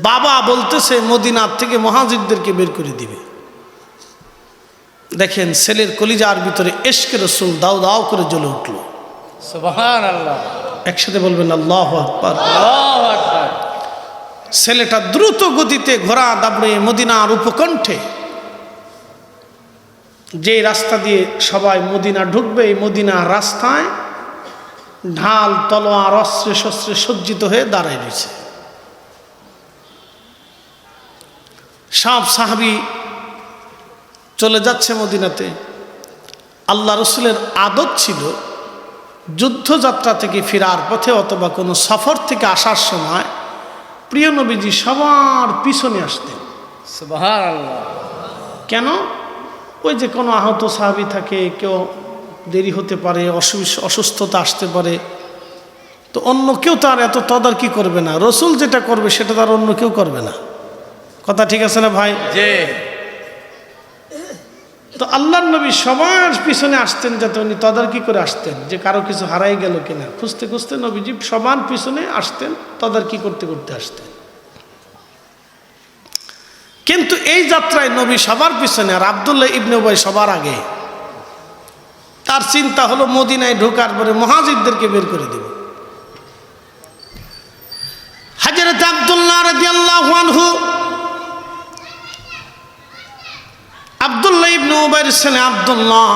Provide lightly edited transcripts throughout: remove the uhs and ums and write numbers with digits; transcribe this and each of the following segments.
বাবা বলতেছে মদিনার থেকে মুহাজিরদেরকে বের করে দিবে। দেখেন ছেলের কলিজার ভিতরে ইশকে রাসূল দাও দাও করে জ্বলে উঠল। সুবহানাল্লাহ, একসাথে বলবেন আল্লাহু আকবার। আল্লাহু আকবার। ছেলেটা দ্রুত গতিতে ঘোড়া দাবড়ে মদিনার উপকণ্ঠে, যে রাস্তা দিয়ে সবাই মদিনা ঢুকবে, এই মদিনার রাস্তায় ঢাল তলোয়ার অস্ত্রে শস্ত্রে সজ্জিত হয়ে দাঁড়ায় রয়েছে। সব সাহাবী চলে যাচ্ছে মদিনাতে। আল্লাহ রসুলের আদত ছিল যুদ্ধযাত্রা থেকে ফেরার পথে অথবা কোনো সফর থেকে আসার সময় প্রিয় নবীজি সবার পিছনে আসতেন। সুবহানাল্লাহ। কেন? ওই যে কোনো আহত সাহাবী থাকে, কেউ দেরি হতে পারে, অসুস্থতা আসতে পারে, তো অন্য কেউ তার এত তদারকি করবে না। রসুল যেটা করবে সেটা তার অন্য কেউ করবে না। কথা ঠিক আছে না ভাই? জি। তো আল্লাহর নবী সবার পিছনে আসতেন, যাতে উনি তদারকি করে আসতেন যে কারো কিছু হারাই গেল কিনা। খুঁজতে খুঁজতে নবীজি সবার পিছনে আসতেন, তদারকি করতে করতে আসতেন। কিন্তু এই যাত্রায় নবী সবার পিছনে আর আব্দুল্লাহ ইবনে উবাই সবার আগে। তার চিন্তা হলো মদিনায় ঢোকার পরে মুহাজিরদেরকে বের করে দেব। হযরত আব্দুল্লাহ রাদিয়াল্লাহু আনহু, আব্দুল্লাহ ইবনে উবাইর ছেলে আব্দুল্লাহ,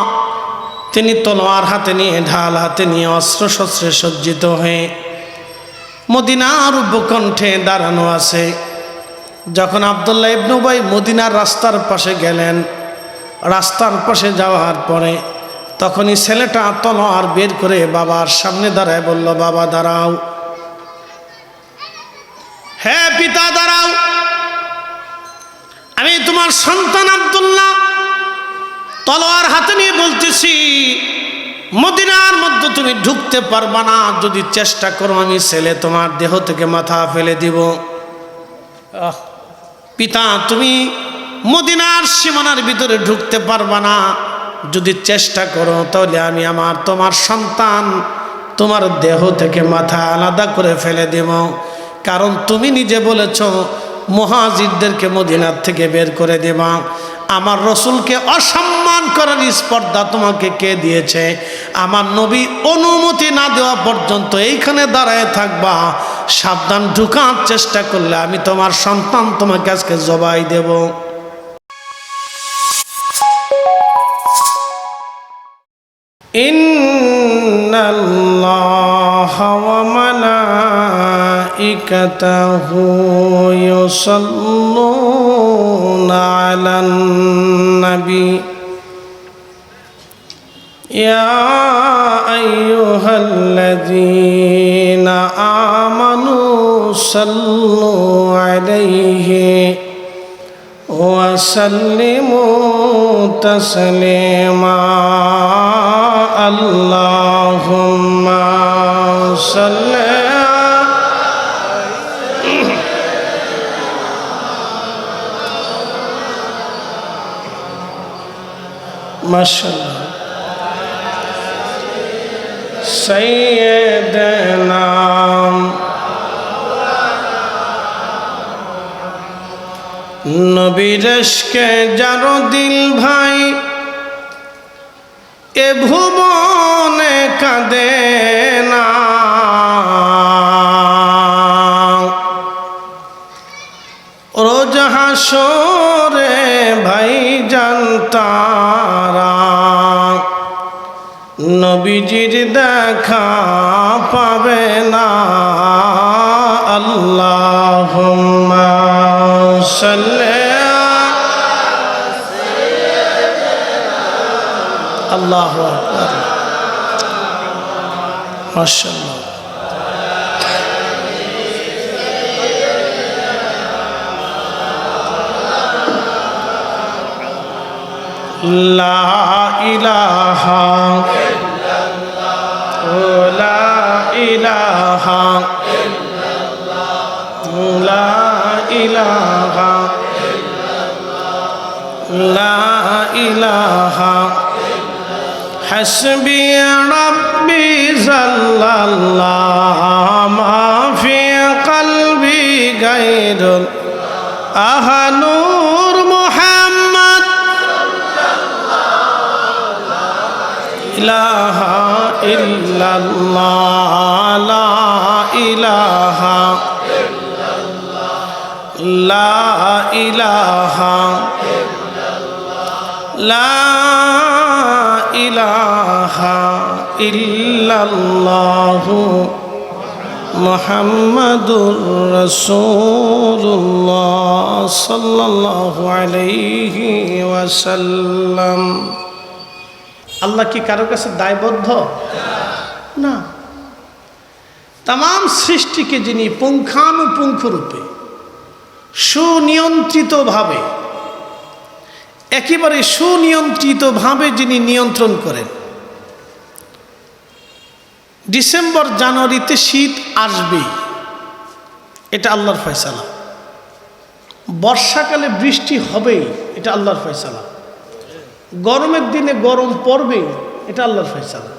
তিনি তলোয়ার হাতে নিয়ে, ঢাল হাতে নিয়ে, অস্ত্র শস্ত্রে সজ্জিত হয়ে মদিনার উপকণ্ঠে দাঁড়ানো আছে। যখন আব্দুল্লাহ ইবনে উবাই মদিনার রাস্তার পাশে গেলেন, রাস্তার পাশে যাওয়ার পরে তখনই ছেলেটা তলোয়ার বের করে বাবার সামনে দাঁড়ায় বলল, বাবা দাঁড়াও, হ্যাঁ পিতা দাঁড়াও, আমি তোমার সন্তান আব্দুল্লাহ তলোয়ার হাতে নিয়ে বলতেছি, মদিনার মধ্যে তুমি ঢুকতে পারবা না। যদি চেষ্টা করো আমি ছেলে তোমার দেহ থেকে মাথা ফেলে দিব। পিতা তুমি মদিনার সীমানার ভিতরে ঢুকতে পারবা না, যদি চেষ্টা করো তাহলে আমি তোমার সন্তান তোমার দেহ থেকে মাথা আলাদা করে ফেলে দেব। কারণ তুমি নিজে বলেছ মুহাজিরদেরকে মদিনার থেকে বের করে দেবা। আমার রসুলকে অসম্মান করার স্পর্ধা তোমাকে কে দিয়েছে? আমার নবী অনুমতি না দেওয়া পর্যন্ত এইখানে দাঁড়ায় থাকবা। সাবধান, ঢুকার চেষ্টা করলে আমি তোমার সন্তান তোমাকে আজকে জবাই দেব। ইন্নাল্লাহা ওয়া মালাইকাতাহু ইউসাল্লুনা আলান নবী ইয়া আইয়ুহাল্লাযীনা আমানু সাল্লু আলাইহি ওয়া সাল্লিমু তাসলিমা। আল্লাহুম্মা সাল্লি মাশাআল্লাহ সাইয়্যিদানা নবীর ইশকে যার দিল ভাই, এ ভুবনে কাঁদে না। রোজ হাসরে ভাই জানতারা নবীজির দেখা পাবে না। আল্লাহুম্মা সাল্লি আল্লাহু আকবার। মাশাআল্লাহ। লা ইলাহা ইল্লাল্লাহ, লা ইলাহা ইল্লাল্লাহ, লা ইলাহা ইল্লাল্লাহ, লা ইলাহা হাসবি রাব্বি জাল্লাল্লাহ মা ফি কলবি খায়রুল আহানুর মুহাম্মদ ইলাহা ইল্লাল্লাহ লা ইলাহা লা ইলাহা লা ইলাহা ইল্লাল্লাহু মুহাম্মাদুর রাসূলুল্লাহ সাল্লাল্লাহু আলাইহি ওয়াসাল্লাম। আল্লাহ কি কারো কাছে দায়বদ্ধ? না। তাম সৃষ্টিকে যিনি পুঙ্খানুপুঙ্খরূপে সুনিয়ন্ত্রিতভাবে, একেবারে সুনিয়ন্ত্রিতভাবে যিনি নিয়ন্ত্রণ করেন, ডিসেম্বর জানুয়ারিতে শীত আসবেই, এটা আল্লাহর ফয়সালা। বর্ষাকালে বৃষ্টি হবেই, এটা আল্লাহর ফয়সালা। গরমের দিনে গরম পড়বেই, এটা আল্লাহর ফয়সালা।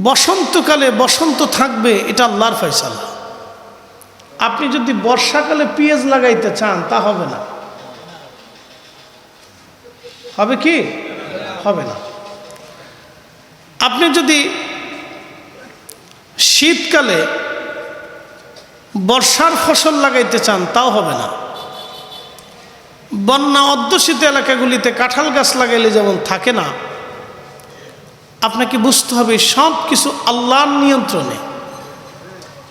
বসন্তকালে বসন্ত থাকবে, এটা আল্লাহর ফয়সালা। আপনি যদি বর্ষাকালে পেঁয়াজ লাগাইতে চান তা হবে না। হবে কি? হবে না। আপনি যদি শীতকালে বর্ষার ফসল লাগাইতে চান তাও হবে না। বন্যা অধ্যুষিত এলাকাগুলিতে কাঁঠাল গাছ লাগাইলে যেমন থাকে না, আপনাকে বুঝতে হবে সব কিছু আল্লাহর নিয়ন্ত্রণে।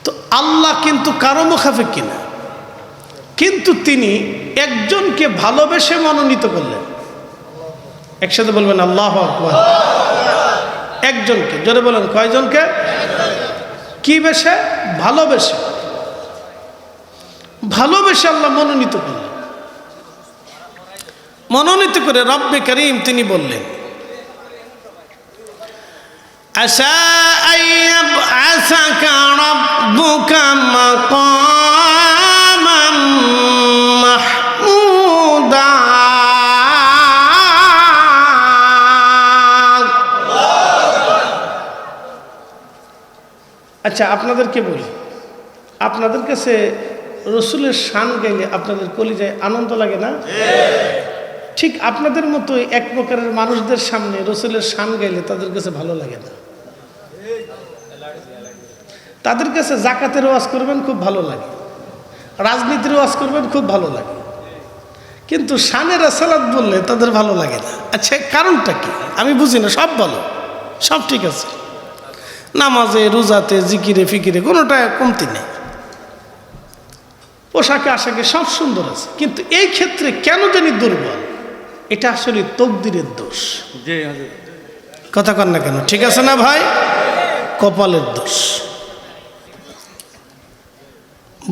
তো আল্লাহ কিন্তু কারো মুখাপেক্ষী না, কিন্তু তিনি একজনকে ভালোবেসে মনোনীত করলেন। একসাথে বলবেন আল্লাহু আকবার। একজনকে, জোরে বলেন কয়জনকে? কি বেশে? ভালোবেসে। ভালোবেসে আল্লাহ মনোনীত করলেন। মনোনীত করে রব্বে করিম তিনি বললেন, আসা আইয়াবআসাকা রাব্বুকা মাকামান মাহমুদা। আচ্ছা, আপনাদেরকে বলি, আপনাদের কাছে রসুলের শান গাইলে আপনাদের কলিজায় আনন্দ লাগে না? ঠিক আপনাদের মতো এক প্রকারের মানুষদের সামনে রসুলের শান গাইলে তাদের কাছে ভালো লাগে না। তাদের কাছে জাকাতের ওয়াজ করবেন খুব ভালো লাগে, রাজনীতির ওয়াজ করবেন খুব ভালো লাগে, কিন্তু শানের সালাত বললে তাদের ভালো লাগে না। আচ্ছা, কারণটা কি? আমি বুঝি না। সব ভালো, সব ঠিক আছে, নামাজে রোজাতে জিকিরে ফিকিরে কোনোটা কমতি নেই, পোশাকে আশাকে সব সুন্দর আছে, কিন্তু এই ক্ষেত্রে কেন জানি দুর্বল। এটা আসলে তকদিরের দোষ। কথা কন না কেন? ঠিক আছে না ভাই? কপালের দোষ,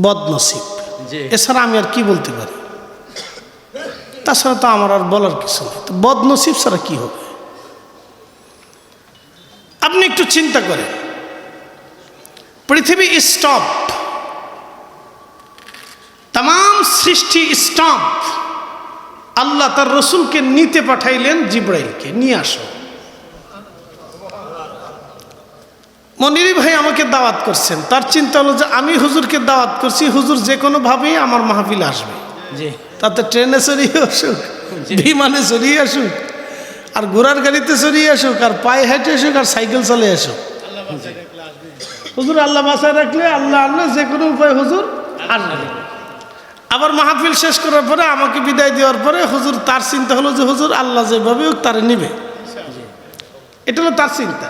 বদনসিব। এছাড়া আমি আর কি বলতে পারি? তাছাড়া তো আমার আর বলার কিছু নেই। তো বদনসিব ছাড়া কি হবে? আপনি একটু চিন্তা করেন, পৃথিবী স্টপ, তাম সৃষ্টি স্টপ। আল্লাহ তার রসুলকে নিতে পাঠাইলেন, জিব্রাইলকে নিয়ে আসো। মনিরি ভাই আমাকে দাওয়াত করছেন, তার চিন্তা হলো যে আমি হুজুরকে দাওয়াত করছি, হুজুর যে কোনোভাবেই আমার মাহফিলে আসবে। তাতে ট্রেনে চড়িয়ে আসুক, বিমানে চড়িয়ে আসুক, আর ঘোড়ার গাড়িতে চড়িয়ে আসুক, আর পায়ে হেঁটে আসুক, আর সাইকেল চলে আসুক, হুজুর আল্লাহ বাসায় রাখলে আল্লাহ আল্লাহ যে কোনো উপায় হুজুর আসবে। আবার মাহফিল শেষ করার পরে আমাকে বিদায় দেওয়ার পরে হুজুর তার চিন্তা হলো যে হুজুর আল্লাহ যেভাবে হোক তারে নিবে, এটা হলো তার চিন্তা।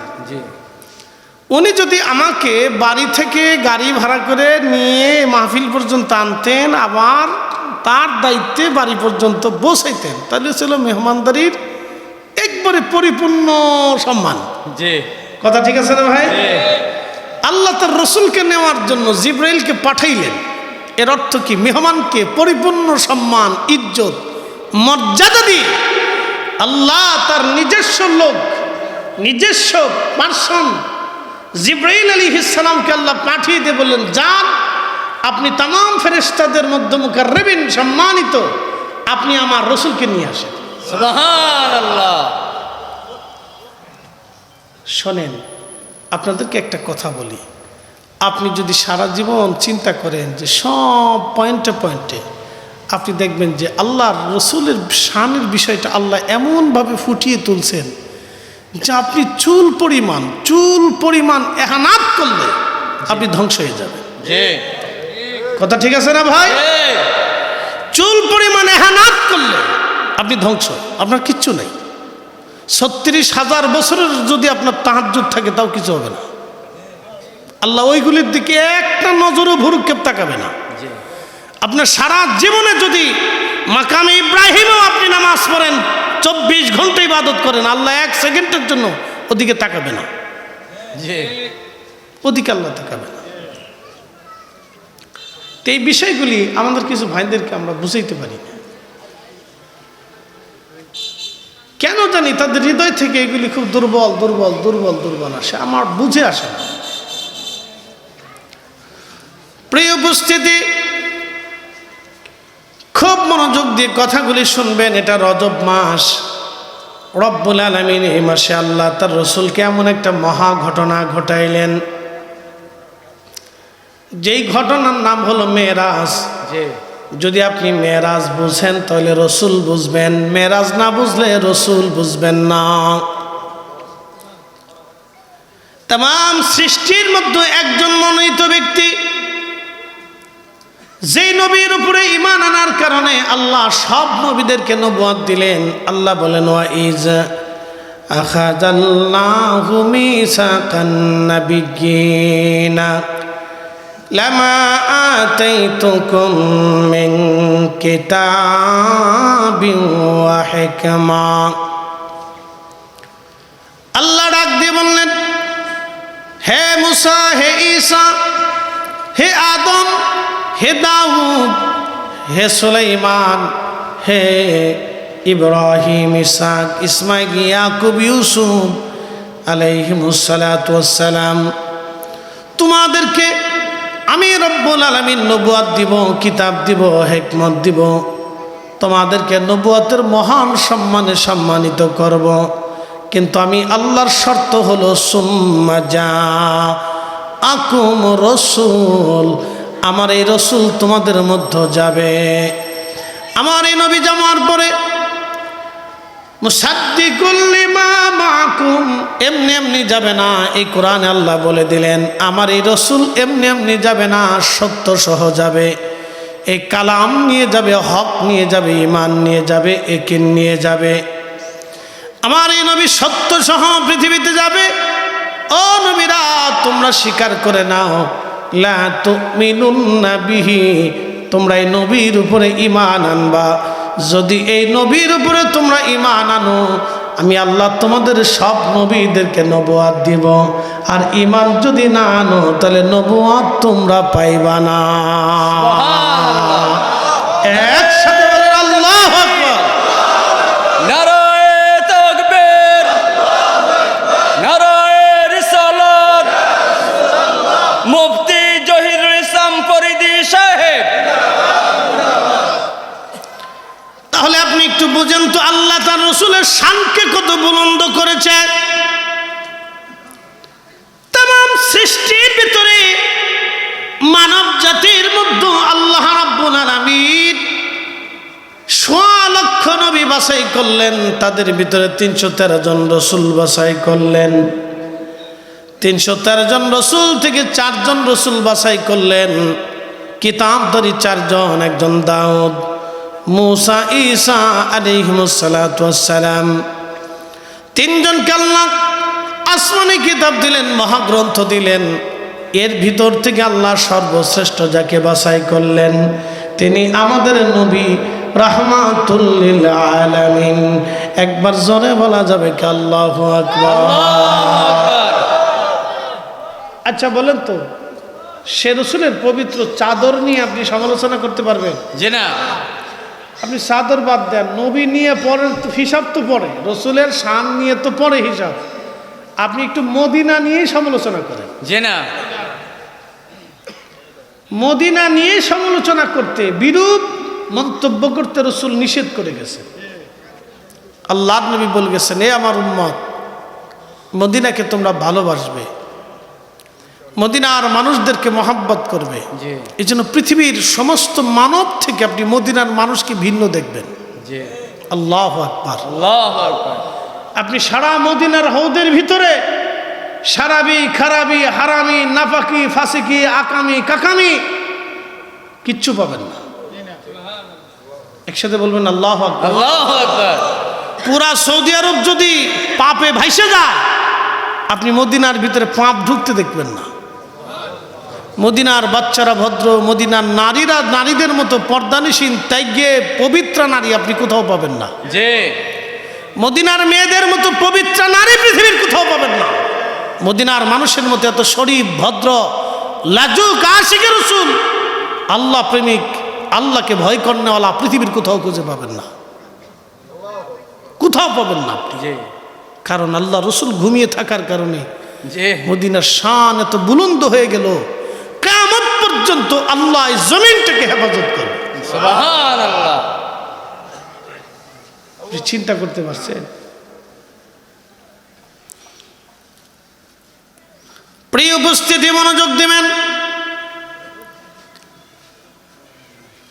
উনি যদি আমাকে বাড়ি থেকে গাড়ি ভাড়া করে নিয়ে মাহফিল পর্যন্ত আনতেন, আবার তার দায়িত্বে বাড়ি পর্যন্ত বসাইতেন, তাহলে ছিল মেহমানদারির একবারে পরিপূর্ণ সম্মান। কথা ঠিক আছে না ভাই? আল্লাহ তার রসুলকে নেওয়ার জন্য জিব্রাইলকে পাঠাইলেন। এর অর্থ কি? মেহমানকে পরিপূর্ণ সম্মান, ইজ্জত, মর্যাদা দিয়ে আল্লাহ তার নিজস্ব লোক, নিজস্ব পার্সন জিব্রাইল আলাইহিস সালামকে আল্লাহ পাঠিয়ে দিয়ে বললেন, যান আপনি তাম ফেরেশতাদের মধ্যে মুকাররবিন, সম্মানিত, আপনি আমার রসুলকে নিয়ে আসেন। সুবহানাল্লাহ। শোনেন, আপনাদেরকে একটা কথা বলি, আপনি যদি সারা জীবন চিন্তা করেন যে সব পয়েন্টে পয়েন্টে, আপনি দেখবেন যে আল্লাহর রসুলের শানের বিষয়টা আল্লাহ এমনভাবে ফুটিয়ে তুলছেন যে আপনি চুল পরিমাণ এহানাত করলে আপনি ধ্বংস হয়ে যাবেন। কথা ঠিক আছে না ভাই? চুল পরিমাণ এহানাত করলে আপনি ধ্বংস, আপনার কিচ্ছু নেই। 36,000 বছরের যদি আপনার তাহাজ্জুদ থাকে তাও কিছু হবে না। আল্লাহ ওইগুলির দিকে একটা নজরও ভুরুক্ষেপ তাকাবে না। আপনার সারা জীবনে যদি মাকামে ইব্রাহিমেও আপনি নামাজ পড়েন, 24 ঘন্টা ইবাদত করেন, আল্লাহ 1 সেকেন্ডের জন্য ওদিকে তাকাবে না, ওদিকে আল্লাহ তাকাবে না। তো এই বিষয়গুলি আমাদের কিছু ভাইদেরকে আমরা বুঝাইতে পারি না, কেন জানি তাদের হৃদয় থেকে এগুলি খুব দুর্বল আসে, আমার বুঝে আসে না। প্রিয় উপস্থিতি, খুব মনোযোগ দিয়ে কথাগুলি শুনবেন। এটা রজব মাস, রব্বুল আলামিন এই মাসে আল্লাহ তার রসুলকে এমন একটা মহা ঘটনা ঘটাইলেন, যেই ঘটনার নাম হলো মেরাজ। যদি আপনি মেরাজ বুঝেন তাহলে রসুল বুঝবেন, মেরাজ না বুঝলে রসুল বুঝবেন না। তাম সৃষ্টির মধ্যে একজন মনোনীত ব্যক্তি, যেই নবীর উপরে ঈমান আনার কারণে আল্লাহ সব নবীদেরকে নবুয়ত দিলেন। আল্লাহ বলেন, ওয়া ইজ আখাযাল্লাহু মিসাকান নাবিয়্যিনা লামা আতাইতুকুম মিন কিতাবিন ওয়া হিকমা। আল্লাহ ডাক দিয়ে বললেন, হে মুসা, হে ঈসা, হে আদম, হে দাউদ, হে সুলাইমান, হে ইব্রাহিম, ইসহাক, ইসমাঈল, ইয়াকুব, ইউসুফ আলাইহিমুস সালাতু ওয়াস সালাম, তোমাদেরকে আমি রব্বুল আলামিন নবুয়ত দিব, কিতাব দিব, হিকমত দিব, তোমাদেরকে নবুয়তের মহান সম্মানে সম্মানিত করব। কিন্তু আমি আল্লাহর শর্ত হলো সুম্মা জাআকুম রাসূল, আমার এই রসুল তোমাদের মধ্যে যাবে। আমার এই নবী যাওয়ার পরে মুসাদ্দিকুল লিমা মাআকুম, এমনি এমনি যাবে না। এই কোরআনে আল্লাহ বলে দিলেন, আমার এই রসুল এমনি এমনি যাবে না, সত্য সহ যাবে। এই কালাম নিয়ে যাবে, হক নিয়ে যাবে, ঈমান নিয়ে যাবে, ইয়াকিন নিয়ে যাবে। আমার এই নবী সত্য সহ পৃথিবীতে যাবে। ও নবীরা, তোমরা স্বীকার করে নাও, লা তুমিনুন্না বিহি, তোমরা এই নবীর উপরে ঈমান আনবা। যদি এই নবীর উপরে তোমরা ঈমান আনো, আমি আল্লাহ তোমাদের সব নবীদেরকে নবুয়ত দিব। আর ঈমান যদি না আনো, তাহলে নবুয়ত তোমরা পাইবা না। একসাথে বলেন আল্লাহু আকবার। নারায়ে তাকবীর, নারায়ে রিসালাত, মুফতি জহিরুল ইসলাম ফরিদী সাহেব। তাহলে আপনি একটু বুঝেন তো, আল্লাহ তার রসুলের শানকে কত বুলন্দ করেছে। তাম সৃষ্টির ভিতরে মানব জাতির মধ্যে আল্লাহ রাব্বুল আলামিন ১৬ লক্ষ নবী বাছাই করলেন, তাদের ভিতরে ৩১৩ জন রসুল বাছাই করলেন। ৩১৩ জন রসুল থেকে 4 জন রসুল বাছাই করলেন, কিতাবধারী 4 জন, একজন দাউদ, মুসা, ঈসা আলাইহিমুস সালাতু ওয়াস সালাম। 3 জনকে আল্লাহ আসমানি কিতাব দিলেন, মহাগ্রন্থ দিলেন। এর ভিতর থেকে আল্লাহ সর্বশ্রেষ্ঠ যাকে বাছাই করলেন, তিনি আমাদের নবী রাহমাতুল লিল আলামিন। একবার জোরে বলা যাবে কি আল্লাহু আকবার। আচ্ছা বলেন তো, সে রসুলের পবিত্র চাদর নিয়ে আপনি সমালোচনা করতে পারবেন? জি না। আপনি চাদর বাদ দেন, নবী নিয়ে পরে হিসাব তো পড়ে, রসুলের শান নিয়ে তো পড়ে হিসাব। আপনি একটু মদিনা নিয়েই সমালোচনা করেন। জি না। মদিনা নিয়ে সমালোচনা করতে, বিরূপ মন্তব্য করতে রসুল নিষেধ করে গেছেন। আল্লাহর নবী বলে গেছেন, এ আমার উম্মত, মদিনাকে তোমরা ভালোবাসবে, মদিনার মানুষদেরকে মহাব্বত করবে। জি এই জন্য পৃথিবীর সমস্ত মানব থেকে আপনি মদিনার মানুষকে ভিন্ন দেখবেন। জি আল্লাহু আকবার। আল্লাহু আকবার। আপনি সারা মদিনার হৌদের ভিতরে সারাবি খারাবি হারামি নাফাকি ফাসিকি আকামি কাকামি কিচ্ছু পাবেন না। একসাথে বলবেন আল্লাহু আকবার। আল্লাহু আকবার। পুরা সৌদি আরব যদি পাপে ভাইসে যায়, আপনি মদিনার ভিতরে পাপ ঢুকতে দেখবেন না। মদিনার বাচ্চারা ভদ্র, মদিনার নারীরা নারীদের মতো পর্দানিসীন ত্যাগে পবিত্র নারী আপনি কোথাও পাবেন না। জি মদিনার মেয়েদের মতো পবিত্র নারী পৃথিবীর কোথাও পাবেন না। মদিনার মানুষের মতো এত শরীফ ভদ্র লাজুক আশিকে রাসূল আল্লাহ প্রেমিক আল্লাহকে ভয় করনেওয়ালা পৃথিবীর কোথাও খুঁজে পাবেন না, কোথাও পাবেন না আপনি। জি কারণ আল্লাহ রসুল ঘুমিয়ে থাকার কারণে জি মদিনার শান এত বুলন্দ হয়ে গেল, কিয়ামত পর্যন্ত আল্লাহ এই জমিনটাকে হেফাজত করবে। সুবহানাল্লাহ। আপনি চিন্তা করতে পারছেন? প্রিয় উপস্থিতি, মনোযোগ দিবেন।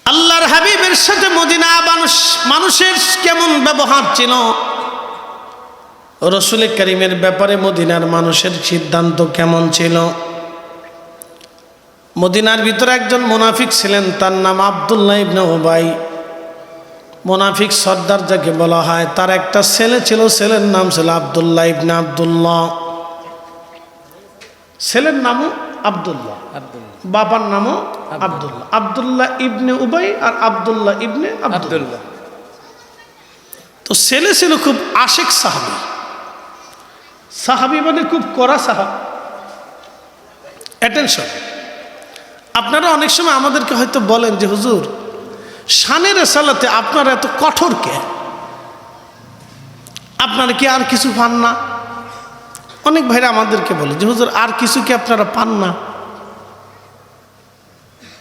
আল্লাহর হাবিবের সাথে মদিনা মানুষের কেমন ব্যবহার ছিল, রসুল করিমের ব্যাপারে মদিনার মানুষের সিদ্ধান্ত কেমন ছিল। মদিনার ভিতরে একজন মুনাফিক ছিলেন, তার নাম আব্দুল্লাহ ইবনে উবাই। মুনাফিক সর্দার যাকে বলা হয়, তার একটা ছেলে ছিল, ছেলের নাম ছিল আব্দুল্লাহ ইবনে আব্দুল্লাহ। ছেলের নামও আব্দুল্লাহ, বাবার নামও আব্দুল্লাহ। আব্দুল্লাহ ইবনে উবাই আর আব্দুল্লাহ ইবনে আব্দুল্লাহ। তো ছেলে ছিল খুব আশেক সাহাবী। সাহাবী মানে খুব কড়া সাহাবী। অ্যাটেনশন, আপনারা অনেক সময় আমাদেরকে হয়তো বলেন যে হুজুর শানের রেসালাতে আপনারা এত কঠোর কে, আপনারা কি আর কিছু পান না? অনেক ভাইরা আমাদেরকে বলে যে হুজুর আর কিছু কি আপনারা পান না?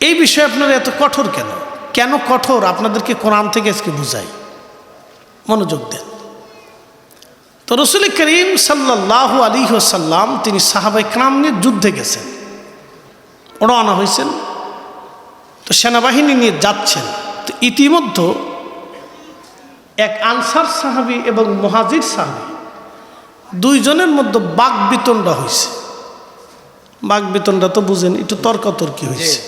এই বিষয়ে আপনারা এত কঠোর কেন? কেন কঠোর আপনাদেরকে কোরআন থেকে আজকে বুঝাই, মনোযোগ দেন। তো রসুল করিম সাল্লাল্লাহু আলাইহি ওয়াসাল্লাম তিনি সাহাবায়ে কেরাম নিয়ে যুদ্ধে গেছেন, রওনা হয়েছেন। তো সেনাবাহিনী নিয়ে যাচ্ছেন। তো ইতিমধ্যে এক আনসার সাহাবী এবং মুহাজির সাহাবী দুইজনের মধ্যে বাকবিতণ্ডা হয়েছে। বাকবিতণ্ডা তো বুঝেন, একটু তর্কাতর্কি হয়েছে।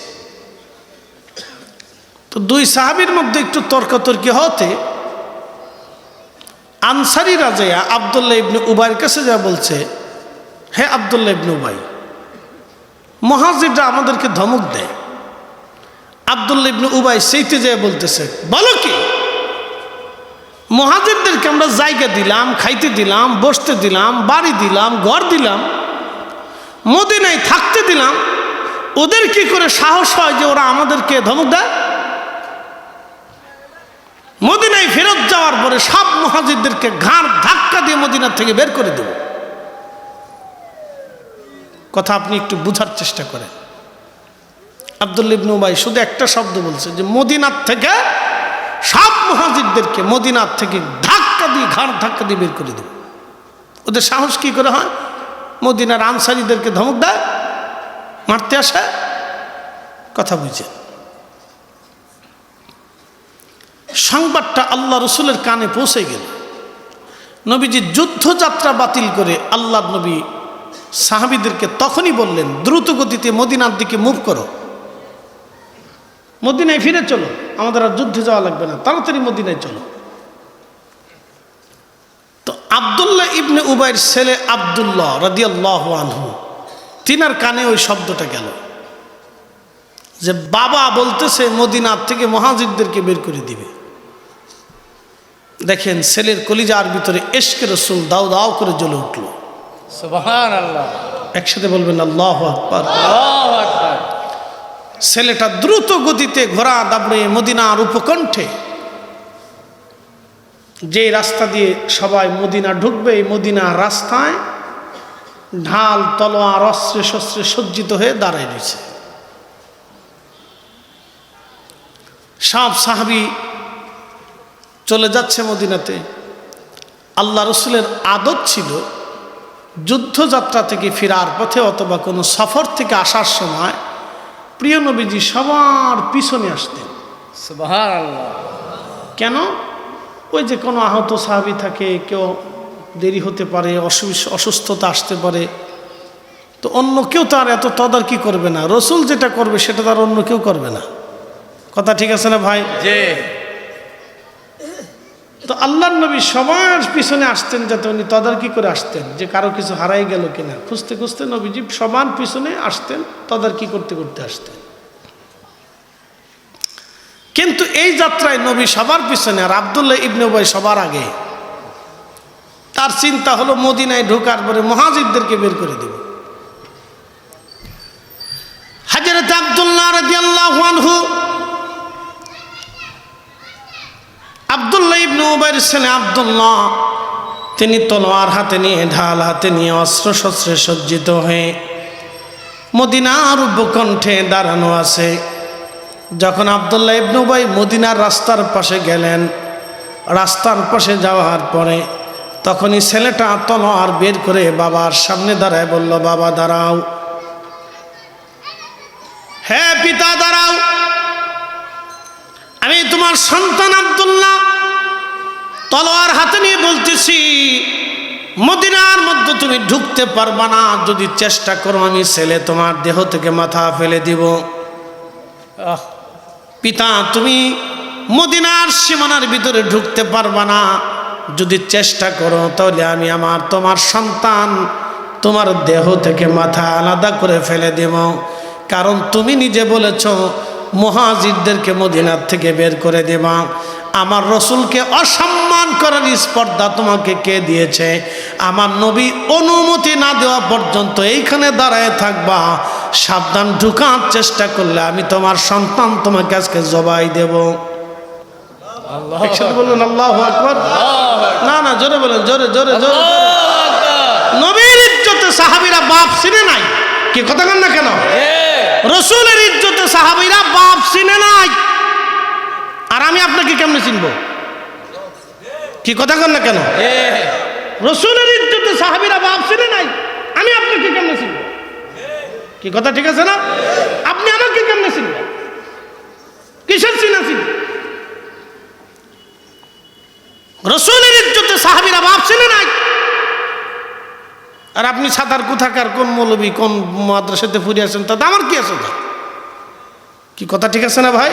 তো দুই সাহাবীর মধ্যে একটু তর্কাতর্কি হতে আনসারি রাজায়া আব্দুল্লাহ ইবনে উবাইয়ের কাছে যা বলছে, হে আব্দুল্লাহ ইবনে উবাই, মুহাজিররা আমাদেরকে ধমক দেয়। আব্দুল্লাহ ইবনে উবাই সেইতে যায় বলতেছে, বলো কি? মুহাজিরদেরকে আমরা জায়গা দিলাম, খাইতে দিলাম, বসতে দিলাম, বাড়ি দিলাম, ঘর দিলাম, মদিনায় থাকতে দিলাম, ওদের কি করে সাহস হয় যে ওরা আমাদেরকে ধমক দেয়? মদিনায় ফেরত যাওয়ার পরে সব মুহাজিরদেরকে ঘাড় ধাক্কা দিয়ে মদিনা থেকে বের করে দেব। কথা আপনি একটু বুঝার চেষ্টা করেন। আব্দুল্লাহ ইবনে উবাই শুধু একটা শব্দ বলছে যে মদিনার থেকে সব মুহাজিরদেরকে মদিনার থেকে ধাক্কা দিয়ে ঘাড় ধাক্কা দিয়ে বের করে দেব। ওদের সাহস কি করে হয়? মদিনার আনসারীদেরকে ধমক দেয়, মারতে আসে। কথা বুঝে সংবাদটা আল্লাহ রসুলের কানে পৌঁছে গেল। নবীজি যুদ্ধযাত্রা বাতিল করে আল্লাহ নবী সাহাবীদেরকে তখনই বললেন, দ্রুত গতিতে মদিনার দিকে মুভ করো, মদিনায় ফিরে চলো, আমাদের আর যুদ্ধে যাওয়া লাগবে না, তাড়াতাড়ি মদিনায় চলো। তো আব্দুল্লাহ ইবনে উবাইয়ের ছেলে আব্দুল্লাহ রাদিয়াল্লাহু আনহু, তিনার কানে ওই শব্দটা গেল যে বাবা বলতেছে মদিনার থেকে মুহাজিরদেরকে বের করে দিবে। দেখেন ছেলের কলিজার ভিতরে ইশকে রাসূল দাও দাও করে জ্বলে উঠল। সুবহানাল্লাহ। একসাথে বলবেন আল্লাহু আকবার। আল্লাহু আকবার। ছেলেটা দ্রুত গতিতে ঘোড়া দাবড়ে মদিনার উপকণ্ঠে, যে রাস্তা দিয়ে সবাই মদিনা ঢুকবে, এই মদিনার রাস্তায় ঢাল তলোয়ার অস্ত্রে শস্ত্রে সজ্জিত হয়ে দাঁড়ায় রয়েছে। সব সাহাবী চলে যাচ্ছে মদিনাতে। আল্লাহ রসুলের আদত ছিল যুদ্ধযাত্রা থেকে ফেরার পথে অথবা কোনো সফর থেকে আসার সময় প্রিয় নবীজি সবার পিছনে আসতেন। সুবহানাল্লাহ। কেন? ওই যে কোনো আহত সাহাবী থাকে, কেউ দেরি হতে পারে, অসুস্থতা আসতে পারে, তো অন্য কেউ তার এত তদারকি করবে না, রসুল যেটা করবে সেটা তার অন্য কেউ করবে না। কথা ঠিক আছে না ভাই? জি। তো আল্লাহর নবী সবার পিছনে আসতেন, যাতে উনি তদারকি করে আসতেন যে কারো কিছু হারাই গেল কিনা। খুঁজতে খুঁজতে নবীজি সবার পিছনে আসতেন, তদারকি করতে করতে আসতেন। কিন্তু এই যাত্রায় নবী সবার পিছনে আর আব্দুল্লাহ ইবনে উবাই সবার আগে। তার চিন্তা হলো মদিনায় ঢোকার পরে মুহাজিরদেরকে বের করে দেব। হযরত আব্দুল্লাহ রাদিয়াল্লাহু আনহু, আব্দুল্লাহ ইবনে উবাইর ছেলে আব্দুল্লাহ, তিনি তলোয়ার হাতে নিয়ে, ঢাল হাতে নিয়ে, অস্ত্র শস্ত্রে সজ্জিত হয়ে মদিনার উপকণ্ঠে দাঁড়ানো আছে। যখন আব্দুল্লাহ ইবনে উবাই মদিনার রাস্তার পাশে গেলেন, রাস্তার পাশে যাওয়ার পরে তখনই ছেলেটা তলোয়ার বের করে বাবার সামনে দাঁড়ায় বলল, বাবা দাঁড়াও, হ্যাঁ পিতা দাঁড়াও, আমি তোমার সন্তান আব্দুল্লাহ তলোয়ার হাতে নিয়ে বলতেছি, মদিনার মধ্যে তুমি ঢুকতে পারবা না, যদি চেষ্টা করো আমি ছেলে তোমার দেহ থেকে মাথা ফেলে দিব। পিতা তুমি মদিনার সীমানার ভিতরে ঢুকতে পারবা না, যদি চেষ্টা করো তাহলে আমি তোমার সন্তান তোমার দেহ থেকে মাথা আলাদা করে ফেলে দেব। কারণ তুমি নিজে বলেছ মুহাজিরদেরকে মদিনার থেকে বের করে দেবা। আমার রসুলকে অসম্মান করার স্পর্ধা তোমাকে কে দিয়েছে? আমার নবী অনুমতি না দেওয়া পর্যন্ত এইখানে দাঁড়ায় থাকবা। সাবধান, ঢুকার চেষ্টা করলে আমি তোমার সন্তান তোমাকে আজকে জবাই দেব। একসাথে বলুন আল্লাহু আকবার। না না, জোরে বলেন, জোরে জোরে জোরে। নবীর ইজ্জতে সাহাবীরা বাপ চিনে নাই, কি কথা বলেন না কেন? রসুলের ইজ্জতে সাহাবীরা বাপ চিনে নাই, আর আমি আপনাকে কেমনে চিনবো? কি কথা বলেন না কেন? রসুলের ইজ্জতে সাহাবীরা বাপ চিনে নাই, আমি আপনাকে কেমনে চিনবো? কি কথা ঠিক আছে না? আপনি আমাকে কেমনে চিনবেন? কিসের চিনা চিনি? রসুলের ইজ্জতে সাহাবীরা বাপ চিনে নাই, আর আপনি সাদার কোথাকার কোন মৌলবী কোন মাদ্রাসাতে পড়ে আছেন, তাতে আমার কি আছে? কি কথা ঠিক আছে না ভাই?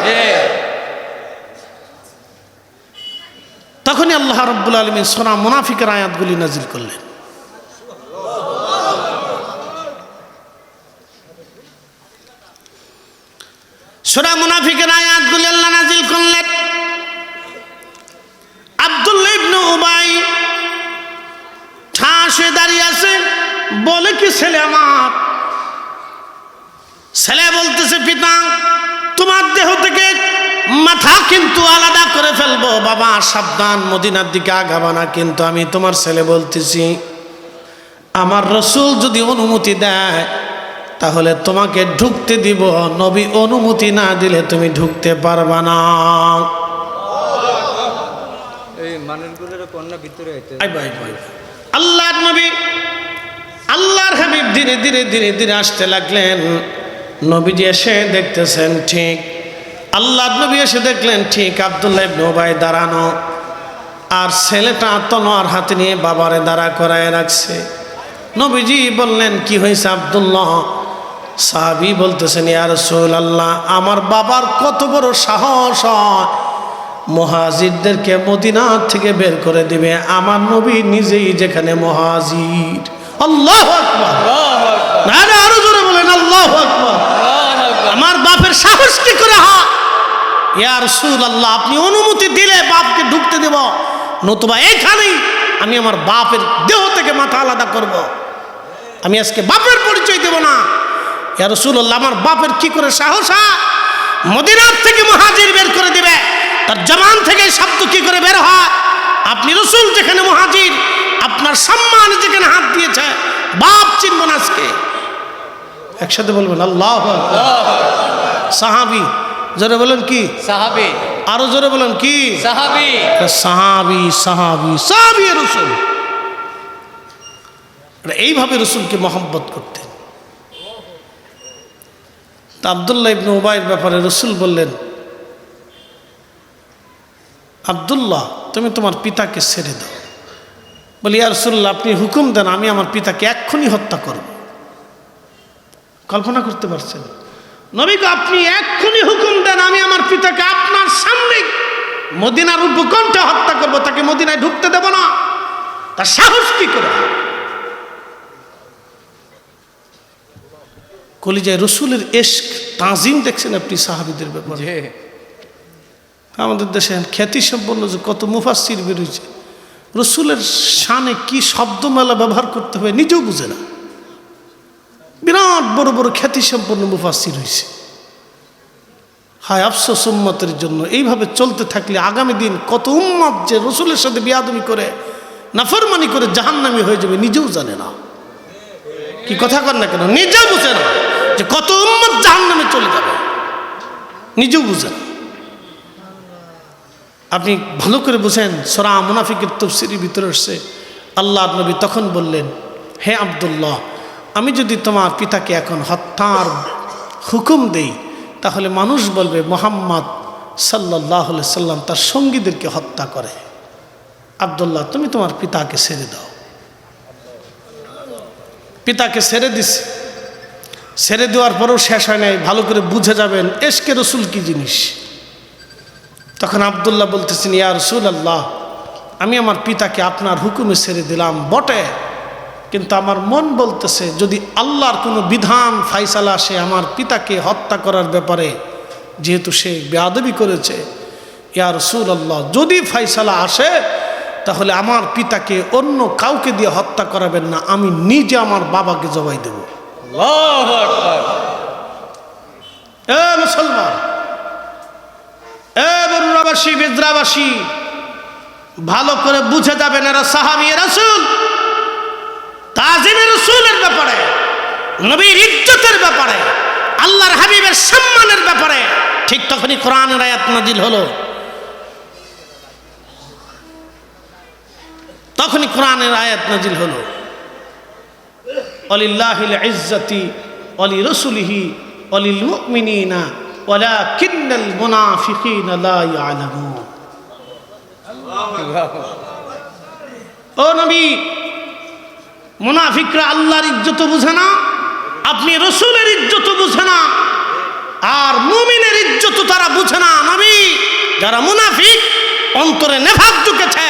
তখনই আল্লাহ রাব্বুল আলামিন সূরা মুনাফিকের আয়াতগুলি নাজিল করলেন। সূরা মুনাফিকের আয়াতগুলি আল্লাহ নাজিল করলেন। আব্দুল্লাহ ইবনে উবাই ঠাসে দাঁড়িয়ে আছে, বলে কি ছেলে আমার? ছেলে বলতেছে, পিতা তোমার দেহ থেকে মাথা কিন্তু আলাদা করে ফেলবো। বাবা সাবধান, মদিনার দিকে আগাবা না। কিন্তু আমি তোমার ছেলে বলতেছি, আমার রসুল যদি অনুমতি দেয় তাহলে তোমাকে ঢুকতে দিব, নবী অনুমতি না দিলে তুমি ঢুকতে পারবা না। আল্লাহর নবী, আল্লাহর হাবিব ধীরে ধীরে ধীরে ধীরে আসতে লাগলেন। নবীজি এসে দেখতেছেন ঠিক, আল্লাহর নবী এসে দেখলেন ঠিক আব্দুল্লাহ ইবনে উবাই দাঁড়ানো, আর ছেলেটা তলোয়ার হাতে নিয়ে বাবারে দাঁড়া করায় রাখছে। নবীজি বললেন, কি হয়েছে আব্দুল্লাহ? সাহাবী বলতেছেন, ইয়া রাসূলুল্লাহ, আমার বাবার কত বড় সাহস হয় মুহাজিরদেরকে মদিনা থেকে বের করে দিবে। আমার নবী নিজেই যেখানে মুহাজির। আল্লাহু আকবার। না না, আরো জোরে বলেন আল্লাহু আকবার। আমার বাপের সাহস কি করে হয়? ইয়া রাসূলুল্লাহ, আপনি অনুমতি দিলে বাপকে ঢুকতে দেব, নতুবা এইখানেই আমি আমার বাপের দেহ থেকে মাথা আলাদা করব। আমি আজকে বাপের পরিচয় দেব না। ইয়া রাসূলুল্লাহ, আমার বাপের কি করে সাহস হয় মদিনার থেকে মুহাজির বের করে দিবে? তার জবান থেকে শব্দ কি করে বের হয়? আপনি রসুল যেখানে মুহাজির, আপনার সম্মান যেখানে হাত দিয়েছে, বাপ চিনব না আজকে। একসাথে বলবেন আল্লাহু আকবার। সাহাবী, জোরে বলেন কি? সাহাবী। আরো জোরে বলেন কি? সাহাবী। সাহাবী সাহাবী সাহাবী রাসূল। এইভাবে রসুলকে মহব্বত করতেন। তা আব্দুল্লাহ ইবনে উবাইয়ের ব্যাপারে রসুল বললেন, আব্দুল্লাহ তুমি তোমার পিতাকে ছেড়ে দাও। বলি, ইয়া রাসূলুল্লাহ আপনি হুকুম দেন, আমি আমার পিতাকে এক্ষুনি হত্যা করব। কল্পনা করতে পারছেন? নবীকে আপনি এক্ষুনি হুকুম দেন, আমি আমার পিতাকে আপনার সামনে মদিনার উপকণ্ঠে হত্যা করব, তাকে মদিনায় ঢুকতে দেব না। তার সাহস কি করে? কলিজায় রসুলের ইশক তাজিম দেখছেন আপনি সাহাবীদের ব্যাপারে। আমাদের দেশে খ্যাতি সম্পন্ন যে কত মুফাসসির বেরিয়েছে, রসুলের শানে কি শব্দমালা ব্যবহার করতে হবে নিজেও বুঝে না। বিরাট বড় বড় খ্যাতি সম্পন্ন মুফাসসির হয়েছে। হায় আফসোস উম্মতের জন্য। এইভাবে চলতে থাকলে আগামী দিন কত উম্মত যে রসুলের সাথে বিয়াদবি করে নাফরমানি করে জাহান্নামী হয়ে যাবে, নিজেও জানে না। কি কথা কর না কেন? নিজেও বুঝে না যে কত উম্মত জাহান্নামে চলে যাবে, নিজেও বুঝে না। আপনি ভালো করে বুঝেন, সূরা মুনাফিকের তাফসীরের ভিতরে আসছে, আল্লাহর নবী তখন বললেন, হে আব্দুল্লাহ, আমি যদি তোমার পিতাকে এখন হত্যার হুকুম দেই, তাহলে মানুষ বলবে মুহাম্মদ সাল্লাল্লাহু আলাইহি সাল্লাম তার সঙ্গীদেরকে হত্যা করে। আব্দুল্লাহ তুমি তোমার পিতাকে ছেড়ে দাও। পিতাকে ছেড়ে দিছে। ছেড়ে দেওয়ার পরেও শেষ হয় নাই। ভালো করে বুঝে যাবেন ইশকে রসুল কি জিনিস। তখন আব্দুল্লাহ বলতেছেন, ইয়া রাসূলুল্লাহ, আমি আমার পিতাকে আপনার হুকুমে ছেড়ে দিলাম বটে, কিন্তু আমার মন বলতেছে যদি আল্লাহর কোনো বিধান ফাইসালা আসে আমার পিতাকে হত্যা করার ব্যাপারে, যেহেতু সে বেয়াদবি করেছে, ইয়া রাসূলুল্লাহ যদি ফাইসালা আসে তাহলে আমার পিতাকে অন্য কাউকে দিয়ে হত্যা করাবেন না, আমি নিজে আমার বাবাকে জবাই দেব। আল্লাহু আকবার। এ মুসলমান, এ বরুণাবাসী, বিদ্রাবাসী, ভালো করে বুঝে যাবেন এরা সাহাবী রাসূল। তাজিমে রাসূলের ব্যাপারে, নবীর ইজ্জতের ব্যাপারে, আল্লাহর হাবিবের সম্মানের ব্যাপারে ঠিক তখনই কোরআনের আয়াত নাজিল হলো। তখনই কোরআনের আয়াত নাজিল হলো, ওয়ালিল্লাহিল ইজ্জাতি ওয়ালি রাসূলিহি ওয়ালিল মুমিনিনা ওয়ালাকিন্নাল মুনাফিকিনা লা ইয়ালামুন। ও নবী, মুনাফিকরা আল্লাহর ইজ্জত বুঝে না, আপনি রসুলের ইজ্জত বুঝে না, আর মুমিনের ইজ্জত তারা বুঝে না। নবী, যারা মুনাফিক অন্তরে নেফাক ঢুকেছে,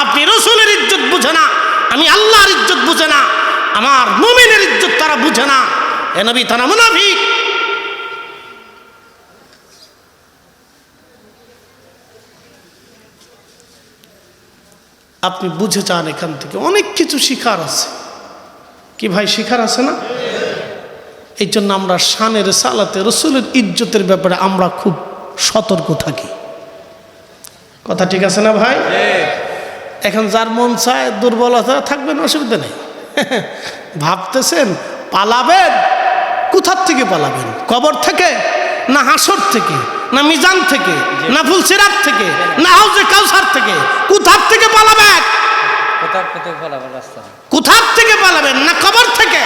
আপনি রসুলের ইজ্জত বুঝে না, আমি আল্লাহর ইজ্জত বুঝে না, আমার মুমিনের ইজ্জত তারা বুঝে না। এ নবী, তারা মুনাফিক। আপনি বুঝে যান, এখান থেকে অনেক কিছু শিখার আছে। কি ভাই, শিখার আছে না? এই জন্য আমরা শানে রিসালাতে রসুলের ইজ্জতের ব্যাপারে আমরা খুব সতর্ক থাকি। কথা ঠিক আছে না ভাই? এখন যার মন চায় দুর্বলতা থাকবেন, অসুবিধা নেই। ভাবতেছেন পালাবেন, কোথার থেকে পালাবেন? কবর থেকে, না হাসর থেকে, না মিজান থেকে, না ফুলসিরাত থেকে, না হাউজে কাউসার থেকে? কোথার থেকে পালাবেন? কোথার থেকে পালাবেন? না কবর থেকে?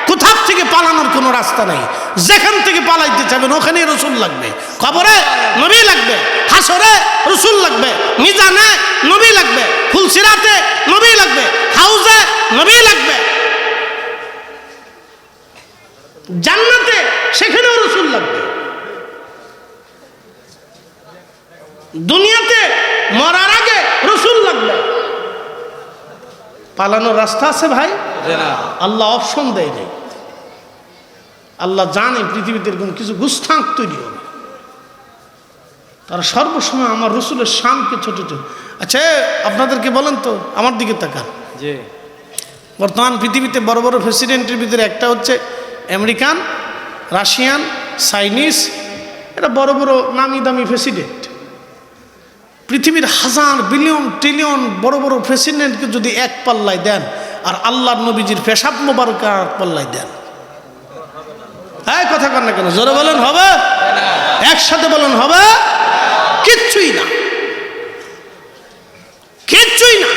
কোথার থেকে পালানোর কোনো রাস্তা নেই। যেখান থেকে পালাইতে চাবেন ওখানেই রসুল লাগবে। কবরে নবী লাগবে, হাসরে রসুল লাগবে, মিজানে নবী লাগবে, ফুলসিরাতে নবী লাগবে, হাউজে নবী লাগবে, জান্নাতে সেখানেও রসুল লাগবে। দুনিয়াতে মরার আগে রসুল লাগবে। পালানোর রাস্তা আছে ভাই? আল্লাহ অপশন দেয় নাই। আল্লাহ জানে পৃথিবীতে এরকম কিছু গুস্তাখ তৈরি হবে, তারা সর্বসময় আমার রসুলের শানকে ছোট ছোট। আচ্ছা আপনাদেরকে বলেন তো, আমার দিকে তাকান। বর্তমান পৃথিবীতে বড় বড় প্রেসিডেন্টের ভিতরে একটা হচ্ছে আমেরিকান, রাশিয়ান, চাইনিজ, এটা বড় বড় নামি দামি প্রেসিডেন্ট। পৃথিবীর হাজার বিলিয়ন ট্রিলিয়ন বড় বড় প্রেসিডেন্টকে যদি এক পাল্লায় দেন আর আল্লাহর নবীজির পেশাব মোবারক পাল্লায় দেন, হ্যাঁ কথা কর না কেন? জোরে বলেন হবে? একসাথে বলেন হবে? কিচ্ছুই না, কিচ্ছুই না।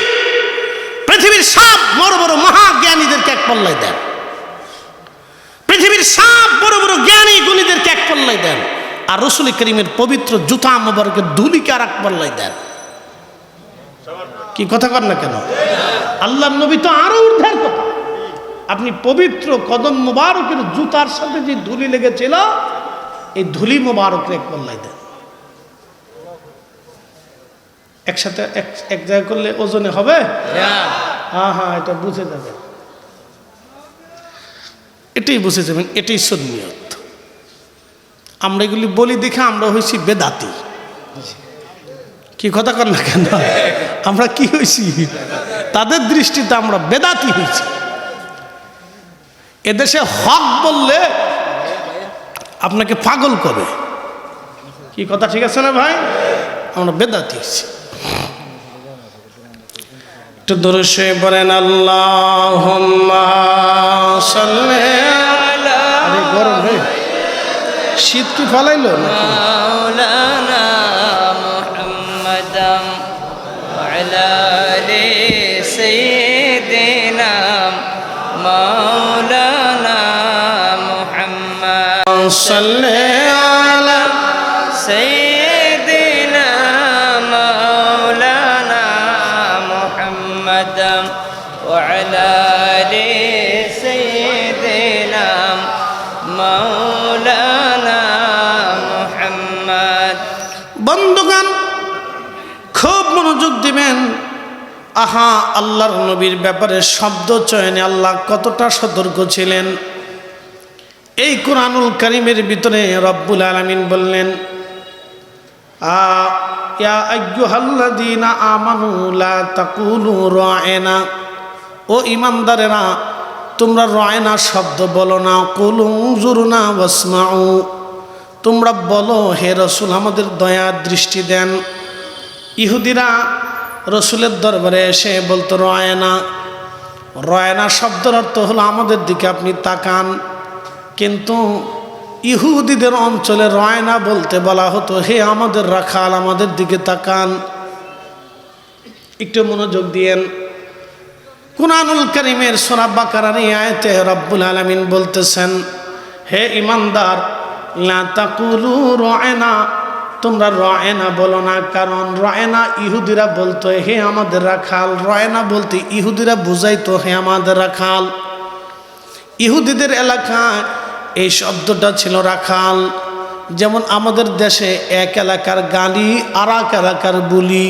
পৃথিবীর সব বড় বড় মহাজ্ঞানীদেরকে পাল্লায় দেন, পৃথিবীর সব বড় বড় জ্ঞানী গুণীদেরকে এক পাল্লায় দেন, আর রসুল করিমের পবিত্র জুতা মোবারকের ধুলিকে আর এক পাল্লায় দেন। কি কথা কর না কেন? আল্লাহ নবী তো আরো ঊর্ধ্বের কথা। আপনি পবিত্র কদম মোবারকের জুতার সাথে যে ধুলি লেগেছিল, এই ধুলি মোবারকের এক পাল্লায় দেন। একসাথে এক জায়গায় করলে ওজনে হবে? হ্যাঁ হ্যাঁ, এটা বুঝে যাবে, এটাই বুঝে যাবেন, এটাই সুন্নিয়ত। আমরা এগুলি বলি দেখে আমরা হয়েছি বেদাতি। কি কথা কর না কেন? আমরা কি হয়েছি? তাদের দৃষ্টিতে আমরা বেদাতি হয়েছি। এদেশে হক বললে আপনাকে পাগল করে। কি কথা ঠিক আছে না ভাই? আমরা বেদাতি হয়েছি। একটু দরুশে বলেন আল্লাহুম্মা সাল্লি আলা। আরে গরম রে, শীত কি ফলাইলো মাওলানা মুহাম্মাদাম ওয়া আলা আলি সাইয়্যিদিনা মাওলানা মুহাম্মাদ সাল্লি আলা সাইয়্যিদিনা মাওলানা মুহাম্মাদাম ওয়া আলা আলি সাইয়্যিদিনা মাওলানা মুহাম্মাদ। বন্ধুগণ, খুব মনোযোগ দিবেন। আহা, আল্লাহর নবীর ব্যাপারে শব্দ চয়নে আল্লাহ কতটা সতর্ক ছিলেন। এই কুরআনুল কারীমের ভিতরে রব্বুল আলামিন বললেন, ইয়া আইয়ুহাল্লাযীনা আমানু লা তাকুলু রা'না। ও ঈমানদারেরা, তোমরা রা'না শব্দ বলো না, কুলু উযুরনা ওয়াসমাউ। তোমরা বলো, হে রসুল আমাদের দয়া দৃষ্টি দেন। ইহুদিরা রসুলের দরবারে এসে বলতো রা'না। রা'না শব্দের অর্থ হলো আমাদের দিকে আপনি তাকান, কিন্তু ইহুদিদের অঞ্চলে রা'না বলতে বলা হতো, হে আমাদের রাখাল আমাদের দিকে তাকান। একটু মনোযোগ দিয়েন। কুরআনুল কারীমের সূরা বাকারার এই আয়াতে রব্বুল আলামিন বলতেছেন, হে ঈমানদার, লা তাকুলু রা'না, তোমরা রা'না বলো না। কারণ রা'না ইহুদিরা বলতো, হে আমাদের রাখাল। রা'না বলতে ইহুদিরা বুঝাইতো, হে আমাদের রাখাল। ইহুদিদের এলাকায় এই শব্দটা ছিল রাখাল। যেমন আমাদের দেশে এক এলাকার গালি আর এক এলাকার বুলি।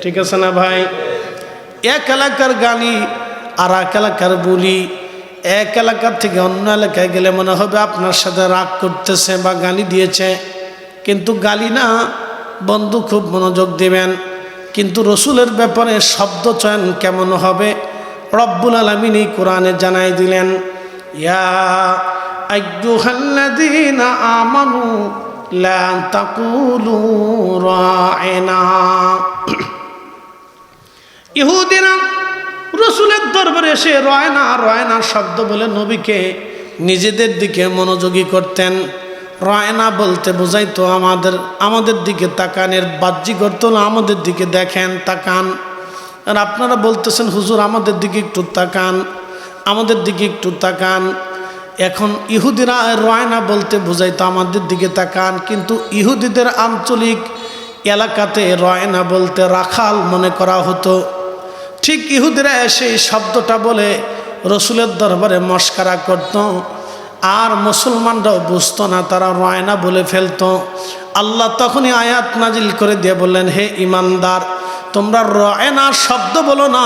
ঠিক আছে না ভাই? এক এলাকার গালি আর এক এলাকার বুলি। এক এলাকার থেকে অন্য এলাকায় গেলে মনে হবে আপনার সাথে রাগ করতেছে বা গালি দিয়েছে, কিন্তু গালি না। বন্ধু খুব মনোযোগ দিবেন। কিন্তু রসুলের ব্যাপারে শব্দ চয়ন কেমন হবে রব্বুল আলামিন এই কোরআনে জানাই দিলেন, ইয়া আইয়ুহাল্লাযীনা আমানু লা তাকুলু রা'না। ইহুদিরা রসুলের দরবারে এসে রা'না রা'না শব্দ বলে নবীকে নিজেদের দিকে মনোযোগী করতেন। রা'না বলতে বোঝাইতো আমাদের দিকে তাকানের বাহ্যিক অর্থ হলো আমাদের দিকে দেখেন, তাকান। আর আপনারা বলতেছেন, হুজুর আমাদের দিকে একটু তাকান, আমাদের দিকে একটু তাকান। এখন ইহুদিরা রা'না বলতে বোঝাইতো আমাদের দিকে তাকান, কিন্তু ইহুদিদের আঞ্চলিক এলাকাতে রা'না বলতে রাখাল মনে করা হতো। ঠিক ইহুদিরা এসে এই শব্দটা বলে রসুলের দরবারে মস্কারা করত, আর মুসলমানরাও বুঝতো না, তারা রা'না বলে ফেলতো। আল্লাহ তখনই আয়াত নাজিল করে দিয়ে বললেন, হে ঈমানদার, তোমরা রা'না শব্দ বলো না।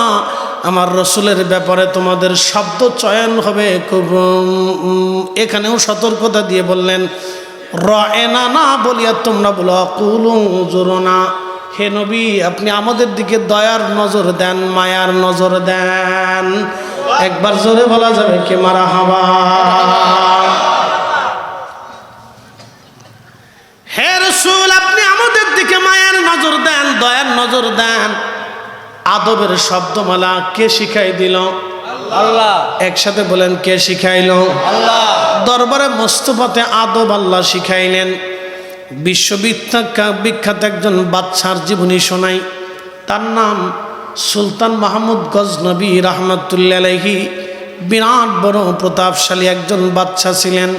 আমার রসুলের ব্যাপারে তোমাদের শব্দ চয়ন হবে খুব। এখানেও সতর্কতা দিয়ে বললেন, রা'না না বলিয়া তোমরা বলো কুলু উযুরনা। হে নবী, আপনি আমাদের দিকে দয়ার নজর দেন, মায়ার নজর দেন। একবার জোরে বলা যাবে কি মারহাবা? হে রাসূল, আপনি আমাদের দিকে মায়ার নজর দেন, দয়ার নজর দেন। আদবের শব্দমালা কে শিখাই দিল? আল্লাহ। একসাথে বলেন, কে শিখাইল? আল্লাহ। দরবারে মোস্তফাতে আদব আল্লাহ শিখাইলেন। বিশ্ববিখ্যাত একজন বাদশার জীবনী শোনাই। তার নাম সুলতান মাহমুদ গজনবী রাহমাতুল্লাহি আলাইহি। বিরাট বড় প্রতাপশালী একজন বাদশা ছিলেন।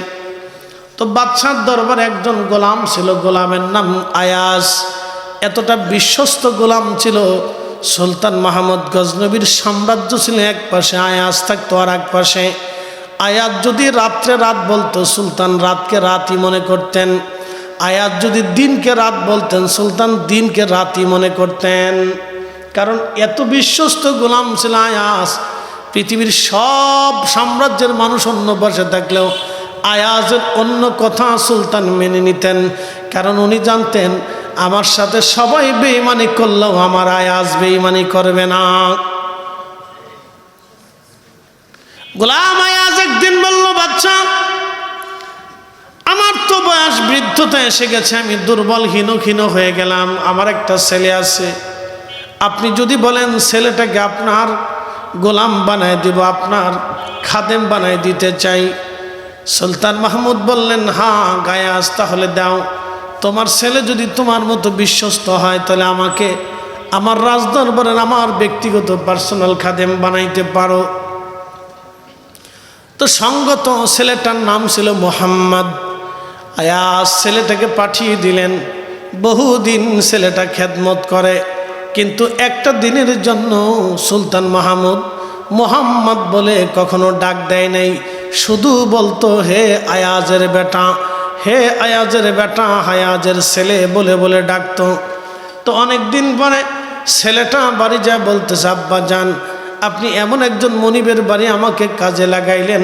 তো বাদশার দরবারে একজন গোলাম ছিল, গোলামের নাম আয়াজ। এতটা বিশ্বস্ত গোলাম ছিল। সুলতান মাহমুদ গজনবীর সাম্রাজ্য ছিল এক পাশে, আয়াজ থাকতো আর এক পাশে। আয়াজ যদি রাত্রে রাত বলতো, সুলতান রাতকে রাতই মনে করতেন। আয়াজ যদি দিনকে রাত বলতেন, সুলতান দিনকে রাতই মনে করতেন। কারণ এত বিশ্বস্ত গোলাম ছিল আয়াজ। পৃথিবীর সব সাম্রাজ্যের মানুষ অন্য পাশে থাকলেও আয়াজের অন্য কথা সুলতান মেনে নিতেন। কারণ উনি জানতেন আমার সাথে সবাই বেঈমানি করলেও আমার আয়াজ বেঈমানি করবে না। গোলাম আয়াজ একদিন বলল, বাচ্চা, আমার তো বয়স বৃদ্ধতা এসে গেছে, আমি দুর্বল হীন হয়ে গেলাম। আমার একটা ছেলে আছে, আপনি যদি বলেন ছেলেটাকে আপনার গোলাম বানায় দিব, আপনার খাদেম বানায় দিতে চাই। সুলতান মাহমুদ বললেন, হ্যাঁ আয়াজ, তাহলে দাও। তোমার ছেলে যদি তোমার মতো বিশ্বস্ত হয় তাহলে আমাকে আমার রাজদরবারের আমার ব্যক্তিগত পার্সোনাল খাদেম বানাইতে পারো। তো সঙ্গত ছেলেটার নাম ছিল মোহাম্মদ। আয়াজ ছেলেটাকে পাঠিয়ে দিলেন। বহুদিন ছেলেটা খেদমত করে, কিন্তু একটা দিনের জন্য সুলতান মাহমুদ মোহাম্মদ বলে কখনো ডাক দেয় নাই। শুধু বলতো, হে আয়াজের বেটা, হে আয়াজের বেটা, আয়াজের ছেলে বলে বলে ডাকতো। তো অনেক দিন পরে ছেলেটা বাড়ি যায় বলতেছে, আব্বা যান, আপনি এমন একজন মনিবের বাড়ি আমাকে কাজে লাগাইলেন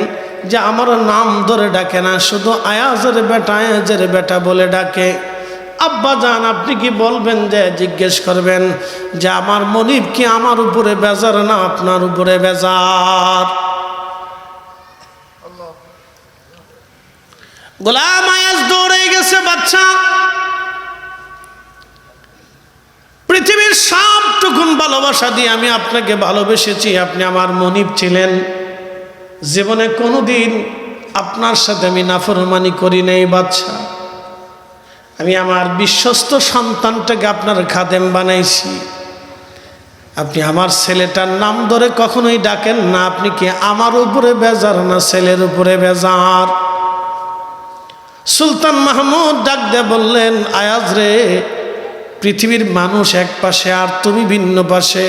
যে আমার নাম ধরে ডাকে না, শুধু আয়াজের বেটা বলে ডাকে। আব্বা যান, আপনি কি বলবেন যে জিজ্ঞেস করবেন যে আমার মনিব কি আমার উপরে বেজার না আপনার উপরে বেজার? গোলাম আয়াজ দৌড়ে গেছে, বাচ্চা, পৃথিবীর সবটুকুন ভালোবাসা দিয়ে আমি আপনাকে ভালোবেসেছি, আপনি আমার মনিব ছিলেন। জীবনে কোনোদিন আপনার সাথে আমি নাফরমানি করি নাই বাচ্চা। আমি আমার বিশ্বস্ত সন্তানটাকে আপনার খাদেম বানাইছি। আপনি আমার ছেলেটার নাম ধরে কখনোই ডাকেন না। আপনি কি আমার উপরে বেজার না ছেলের উপরে বেজার? সুলতান মাহমুদ ডাক দিয়ে বললেন, আয়াজ রে, পৃথিবীর মানুষ এক পাশে আর তুমি ভিন্ন পাশে।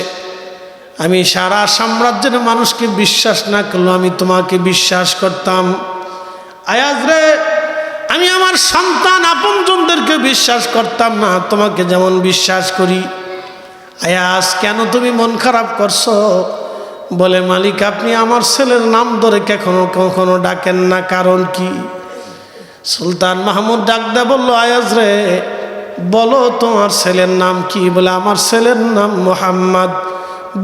আমি সারা সাম্রাজ্যের মানুষকে বিশ্বাস না করলেও আমি তোমাকে বিশ্বাস করতাম। আয়াজ রে, আমি আমার সন্তান আপনজনদেরকে বিশ্বাস করতাম না, তোমাকে যেমন বিশ্বাস করি। আয়াজ, কেন তুমি মন খারাপ করছো? বলে, মালিক, আপনি আমার ছেলের নাম ধরে কখনো ডাকেন না, কারণ কি? সুলতান মাহমুদ ডাক দে বলল, আয়াজ রে, বলো তোমার ছেলের নাম কি? বলে, আমার ছেলের নাম মোহাম্মদ।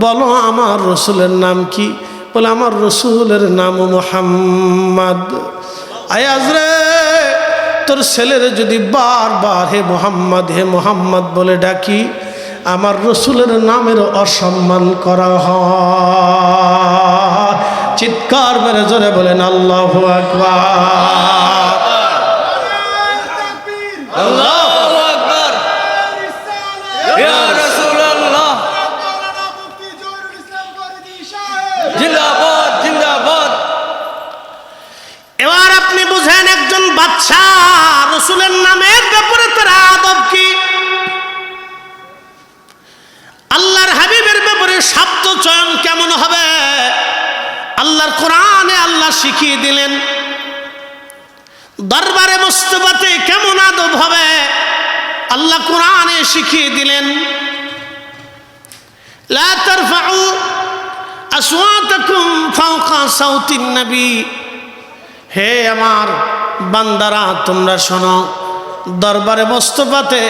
বলো আমার রসুলের নাম কি? বলে, আমার রসুলের নাম মোহাম্মদ। আয়াজ রে, তোর ছেলের যদি বারবার হে মোহাম্মদ বলে ডাকি, আমার রসুলের নামের অসম্মান করা হয়। চিৎকার মেরে জোরে বলেন আল্লাহু আকবার। আল্লাহু আকবার। ইয়া রাসূলুল্লাহ, জিন্দাবাদ জিন্দাবাদ। এবার আপনি বুঝেন একজন বাদশা রসুলের নামের ব্যাপারে তার আদব কি, আল্লাহর হাবিবের ব্যাপারে শব্দ চয়ন কেমন হবে। আল্লাহর কোরআনে আল্লাহ শিখিয়ে দিলেন। দরবারে মুস্তফাতে কেমন আদব হবে আল্লাহ কোরআনে শিখিয়ে দিলেন। লা তারফাউ আসওয়াতাকুম ফাওকা সাউতিন নবী। হে আমার বান্দারা, তোমরা শোনো, দরবারে মুস্তফাতে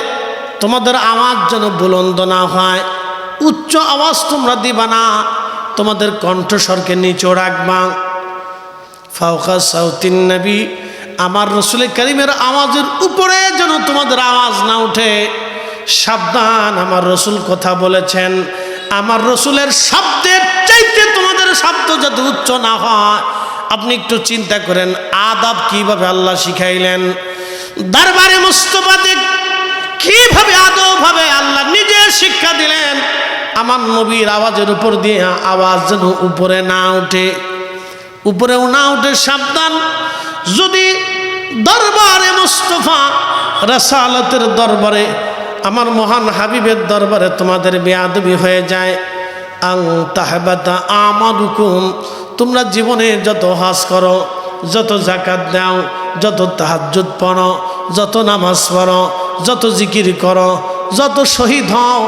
তোমাদের আওয়াজ যেন বুলন্দ না হয়, উচ্চ আওয়াজ তোমরা দিবা না, তোমাদের কণ্ঠস্বরকে নিচু রাখবা। ফাওকা সাউতিন নবী, আমার রসুল করিমের আওয়াজের উপরে যেন তোমাদের আওয়াজ না উঠে। সাবধান, আমার রসুল কথা বলেছেন, আমার রসুলের শব্দের চাইতে তোমাদের শব্দ যাতে উচ্চ না হয়। আপনি একটু চিন্তা করেন আদব কিভাবে আল্লাহ শিখাইলেন। দরবারে মুস্তফাতে কিভাবে আদব হবে আল্লাহ নিজে শিক্ষা দিলেন। আমার নবীর আওয়াজের উপর দিয়ে আওয়াজ যেন উপরে না উঠে। উপরেও না উঠে সাবধান। যদি দরবারে মুস্তাফা রাসালাতের দরবারে আমার মহান হাবিবের দরবারে তোমাদের বেয়াদবি হয়ে যায়, আং তাহবাতা আমালুকুম, তোমরা জীবনে যত হজ করো, যত যাকাত দাও, যত তাহাজ্জুদ পড়ো, যত নামাজ পড়ো, যত জিকির করো, যত শহীদ হও,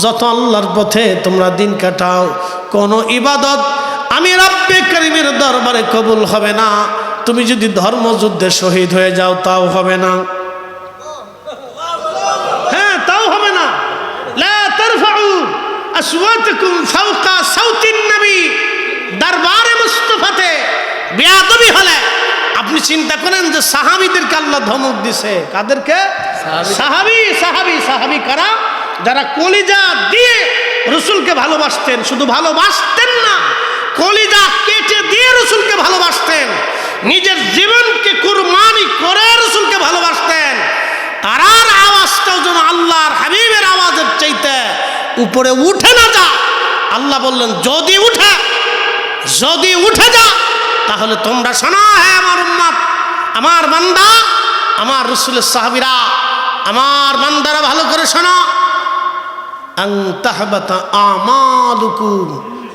যত আল্লাহর পথে তোমরা দিন কাটাও, কোনো ইবাদত আমি রব্বে করিমের দরবারে কবুল হবে না। তুমি যদি ধর্মযুদ্ধে শহীদ হয়ে যাও তাও হবে না। হ্যাঁ, তাও হবে না। লা তারফাউ আসওয়াতাকুম ফাওকা সাউতিন নবী, দরবারে মুস্তাফাতে বেয়াদবি হলে আপনি চিন্তা করেন যে সাহাবীদেরকে আল্লাহ ধমক দিছে। কাদেরকে? সাহাবী। সাহাবী সাহাবী কারা? যারা কলিজা দিয়ে রসুলকে ভালোবাসতেন। শুধু ভালোবাসতেন না, কলিজা কেটে দিয়ে রসুলকে ভালোবাসতেন, নিজের জীবনকে কুরবানি করে রসুলকে ভালোবাসতেন। তারার আওয়াজটাও যেন আল্লাহর হাবিবের আওয়াজের চাইতে উপরে উঠে না যা। আল্লাহ বললেন যদি উঠে যা তাহলে তোমরা শোনো, হ্যাঁ আমার উম্মত, আমার বান্দা, আমার রসুলের সাহাবীরা, আমার বান্দারা ভালো করে শোনো, আং তাহবাতা আমালুকুম,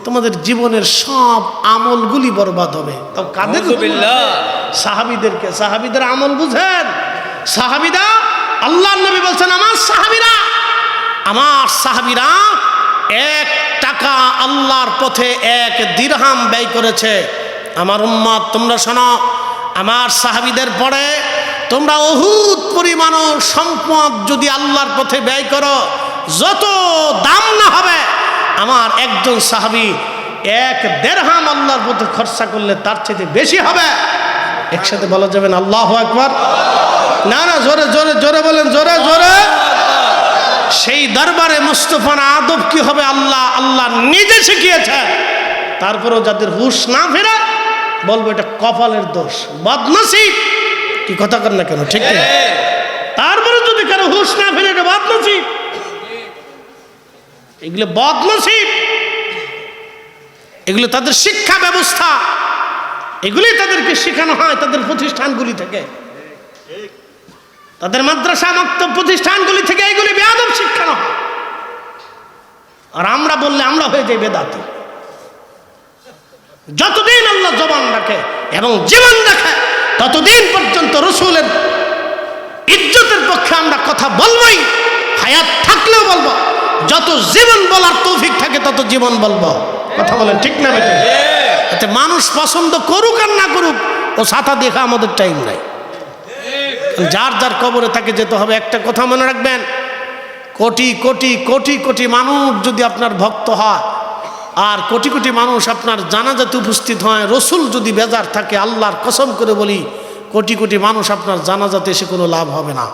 তোমাদের জীবনের সব আমলগুলি বরবাদ হবে। তো কাদের? সাহাবীদেরকে। সাহাবীদের আমল বুঝেন? সাহাবীরা, আল্লাহর নবী বলছেন আমার সাহাবীরা 1 টাকা আল্লাহর পথে 1 দিরহাম ব্যয় করেছে। আমার উম্মত তোমরা শোনো, আমার সাহাবীদের পরে তোমরা উহুদ পরিমাণ সম্পদ যদি আল্লাহর পথে ব্যয় করো, যত দাম না হবে, আমার একজন সাহাবী 1 দিরহাম আল্লাহর পথে খরচা করলে তার চেয়ে বেশি হবে। একসাথে বলা যাবে না আল্লাহু আকবার? না না, জোরে জোরে জোরে বলেন, জোরে জোরে। সেই দরবারে মুস্তাফার আদব কি হবে আল্লাহ নিজে শিখিয়েছে। তারপরেও যাদের হুঁশ না ফেরে বলবো এটা কপালের দোষ, বদনসিব। কি কথা কর না কেন? ঠিক না? তারপরে যদি কারো হুঁশ না ফেরে এটা বদনসিব, এগুলো বদনসিব, এগুলো তাদের শিক্ষা ব্যবস্থা, এগুলি তাদেরকে শেখানো হয় তাদের প্রতিষ্ঠানগুলি থেকে, তাদের মাদ্রাসা মক্তব প্রতিষ্ঠানগুলি থেকে এগুলি বেয়াদব শিক্ষানো হয়। আর আমরা বললে আমরা হয়ে যাই বেদাতি। যতদিন আল্লাহ জবান রাখে এবং জীবন রাখে ততদিন পর্যন্ত রসুলের ইজ্জতের পক্ষে আমরা কথা বলবোই, হায়াত থাকলেও বলবো। যত জীবন বলার তৌফিক থাকে তত জীবন বলবো। কথা বলেন ঠিক না বেটা? এতে মানুষ পছন্দ করুক আর না করুক, ও ছাতা দেখা আমাদের টাইম নাই। যার যার কবরে তাকে যেতে হবে। একটা কথা মনে রাখবেন, কোটি কোটি কোটি কোটি মানুষ যদি আপনার ভক্ত হয় আর কোটি কোটি মানুষ আপনার জানাজাতে উপস্থিত হয়, রসুল যদি বেজার থাকে, আল্লাহর কসম করে বলি কোটি কোটি মানুষ আপনার জানাজাতে এসে কোনো লাভ হবে না।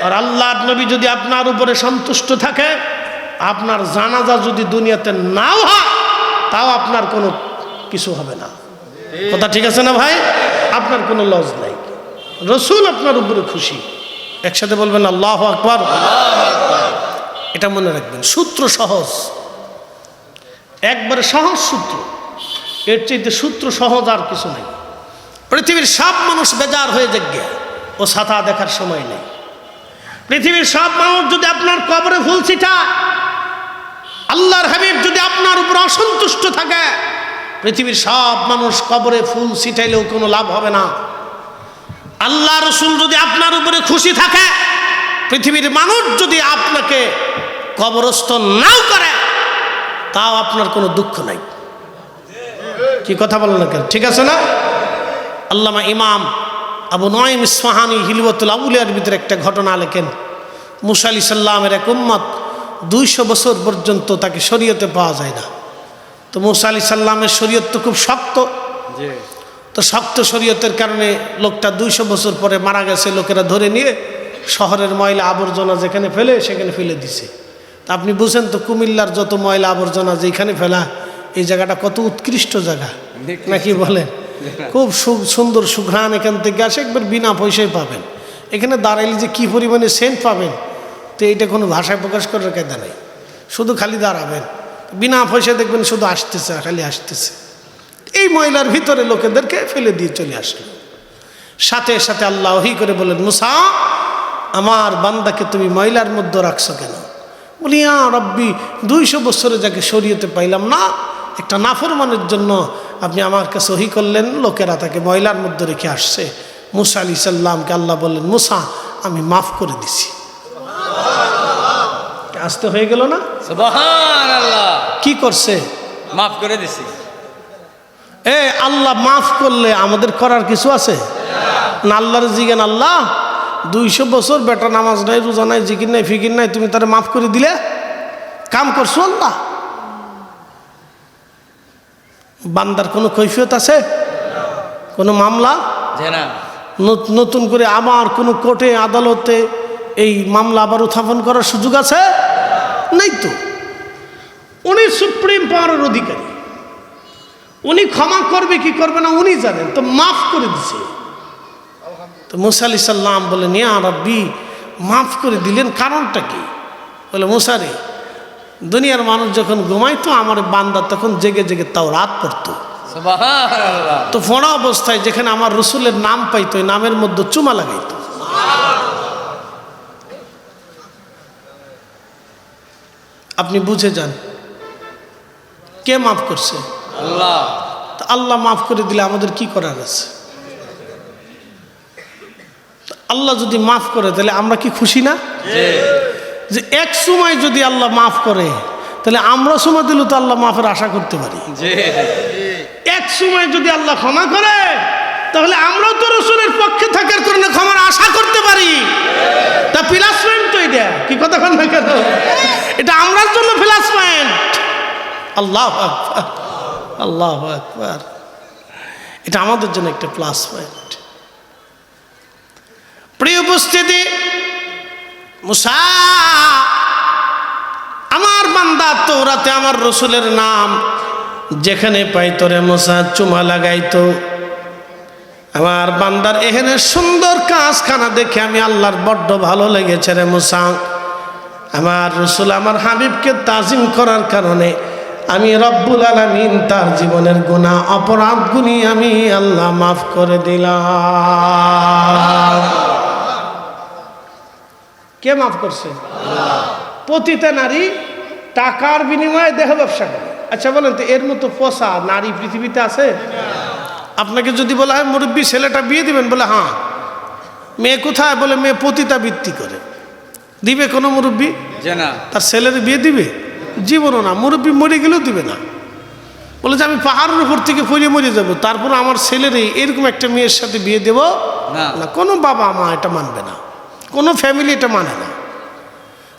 আর আল্লাহর নবী যদি আপনার উপরে সন্তুষ্ট থাকে, আপনার জানাজা যদি দুনিয়াতে নাও হয় তাও আপনার কোনো কিছু হবে না। কথা ঠিক আছে না ভাই? আপনার কোনো লস নাই, রসুল আপনার উপরে খুশি। একসাথে বলবেন আল্লাহু আকবার। এটা মনে রাখবেন, সূত্র সহজ, একবারে সহজ সূত্র, এর চাইতে সূত্র সহজ আর কিছু নাই। পৃথিবীর সব মানুষ বেজার হয়ে যাবে, ও ছাতা দেখার সময় নেই। পৃথিবীর সব মানুষ যদি আপনার কবরে ফুল ছিটায়, আল্লাহর হাবিব যদি আপনার উপর অসন্তুষ্ট থাকে, পৃথিবীর সব মানুষ কবরে ফুল ছিটাইলেও কোনো লাভ হবে না। আল্লাহ রসুল যদি আপনার উপরে খুশি থাকে, পৃথিবীর মানুষ যদি আপনাকে কবরস্থ নাও করে তাও আপনার কোনো দুঃখ নাই। কি কথা বলেন না কেন? ঠিক আছে না? আল্লামা ইমাম আবু নঈম ইসফাহানি হিলওয়াতুল আউলিয়ার ভিতরে একটা ঘটনা লেখেন। মুসা আলাইহিস সালামের এক উম্মত 200 বছর পর্যন্ত তাকে শরীয়তে পাওয়া যায় না। তো মুসা আলাইহিস সালামের শরীয়ত তো খুব শক্ত, তো শক্ত শরীয়তের কারণে লোকটা 200 বছর পরে মারা গেছে। লোকেরা ধরে নিয়ে শহরের ময়লা আবর্জনা যেখানে ফেলে সেখানে ফেলে দিছে। তা আপনি বুঝেন তো কুমিল্লার যত ময়লা আবর্জনা যেখানে ফেলা, এই জায়গাটা কত উৎকৃষ্ট জায়গা নাকি বলেন? খুব সুন্দর সুঘ্রাণ এখান থেকে আসে, একবার বিনা পয়সায় পাবেন। এখানে দাঁড়াইলে যে কী পরিমাণে সেন্ট পাবেন, তো এইটা কোনো ভাষায় প্রকাশ করার কায়দা নেই। শুধু খালি দাঁড়াবেন, বিনা পয়সায় দেখবেন শুধু আসতেছে, খালি আসতেছে। এই ময়লার ভিতরে লোকেদেরকে ফেলে দিয়ে চলে আসলো। সাথে সাথে আল্লাহ ওহী করে বলেন, মুসা আমার বান্দাকে তুমি ময়লার মধ্যে রাখছো কেন? বলি, ইয়া রব্বি 200 বছরে যাকে শরীয়তে পাইলাম না, একটা নাফরমানের জন্য আপনি আমার কাছে ওহী করলেন, লোকেরা তাকে ময়লার মধ্যে রেখে আসছে। মুসা আলাইহিস সালামকে আল্লাহ বললেন, মুসা আমি মাফ করে দিছি। আসতে হয়ে গেল না? সুবহানাল্লাহ। কি করছে? মাফ করে দিছি। আল্লাহ মাফ করলে আমাদের করার কিছু আছে না? আল্লাহর জিজ্ঞেন, আল্লাহ 200 বছর বেটা নামাজ নাই, রোজা নাই, জিকির নাই, ফিকির নাই, তুমি তারা মাফ করে দিলে? কাম করছো আল্লাহ? বান্দার কোনো কৈফিয়ত আছে? কোনো মামলা নতুন করে আবার কোনো কোর্টে আদালতে এই মামলা আবার উত্থাপন করার সুযোগ আছে? নেই তো। উনি সুপ্রিম পাওয়ারের অধিকারী, উনি ক্ষমা করবে কি করবে না উনি জানেন, তো মাফ করে দিছে। তো মুসা আলাইহিস সালাম বলেন, ইয়া রাব্বি মাফ করে দিলেন কারণটা কি? বলে, মুসা রে, দুনিয়ার মানুষ যখন ঘুমাইতো আমার বান্দা তখন জেগে জেগে তাও রাত পড়তো। সুবহানাল্লাহ। তো ফোড়া অবস্থায় যেখানে আমার রসুলের নাম পাইতো ওই নামের মধ্যে চুমা লাগাইতো। আপনি বুঝে যান কে মাফ করছে? আল্লাহ। তো আল্লাহ মাফ করে দিলে আমাদের কি করার আছে? আল্লাহ যদি মাফ করে তাহলে আমরা কি খুশি না? যে এক সময় যদি আল্লাহ মাফ করে তাহলে আমরা সময় দিলেও তো আল্লাহ মাফের আশা করতে পারি। এক সময় যদি আল্লাহ ক্ষমা করে তাহলে আমরাও তো রসুলের পক্ষে থাকার কারণে ক্ষমার আশা করতে পারি। তা প্লাস পয়েন্ট তো এটা, কি কথা কন না কেন? এটা আমরার জন্য প্লাস পয়েন্ট। আল্লাহু আকবার, আল্লাহু আকবার। এটা আমাদের জন্য একটা প্লাস পয়েন্ট। প্রিয় উপস্থিতি, মুসা আমার বান্দা তওরাতে আমার রসুলের নাম যেখানে পাইতো রে মুসা চুমা লাগাইতো। আমার বান্দার এখানে সুন্দর কাজখানা দেখে আমি আল্লাহর বড্ড ভালো লেগেছে রে মুসা। আমার রসুল আমার হাবিবকে তাজিম করার কারণে আমি রব্বুল আলামিন তার জীবনের গুনাহ অপরাধগুলি আমি আল্লাহ মাফ করে দিলাম। কে মাফ করছে? প্রতিটা নারী টাকার বিনিময়ে দেহ ব্যবসা করে। আচ্ছা বলেন তো, এর মতো পোষা নারী পৃথিবীতে আছে? আপনাকে যদি বলা হয় মুরব্বী ছেলেটা বিয়ে দিবেন, বলে হ্যাঁ। মেয়ে কোথায়? বলে মেয়ে পতিতাবৃত্তি করে। দিবে কোনো মুরব্বী? তার ছেলের বিয়ে দিবে? জীবনও না। মুরব্বী মরে গেলেও দিবে না। বলে যে আমি পাহাড়ের উপর থেকে পড়ে মরে যাবো, তারপর আমার ছেলের এরকম একটা মেয়ের সাথে বিয়ে দেব না। কোনো বাবা মা এটা মানবে না, কোনো ফ্যামিলি এটা মানে না।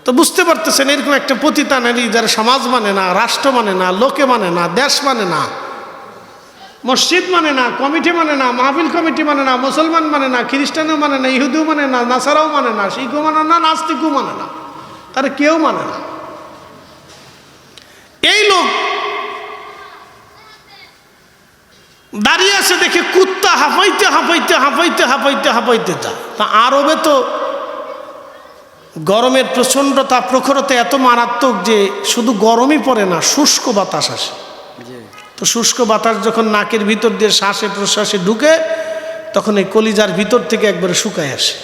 তো বুঝতে পারতেছেন, এরকম একটা পতিতা নারী যারা সমাজ মানে না, রাষ্ট্র মানে না, লোকে মানে না, দেশ মানে না, মসজিদ মানে না, কমিটি মানে না, মাহফিল কমিটি মানে না, মুসলমান মানে না, খ্রিস্টানও মানে না, ইহুদিও মানে না, নাসারাও মানে না, শিখও মানে না, নাস্তিকও মানে না, তারা কেউ মানে না। এই লোক দাঁড়িয়ে আছে দেখে কুত্তা হাঁপাইতে হাঁপাইতে হাঁপাইতে হাঁপাইতে হাঁপাইতে যায়। তা আরবে তো গরমের প্রচণ্ডতা প্রখরতা এত মারাত্মক যে শুধু গরমই পড়ে না, শুষ্ক বাতাস আসে। তো শুষ্ক বাতাস যখন নাকের ভিতর দিয়ে শ্বাসে প্রশ্বাসে ঢুকে তখন এই কলিজার ভিতর থেকে একবারে শুকায় আসে।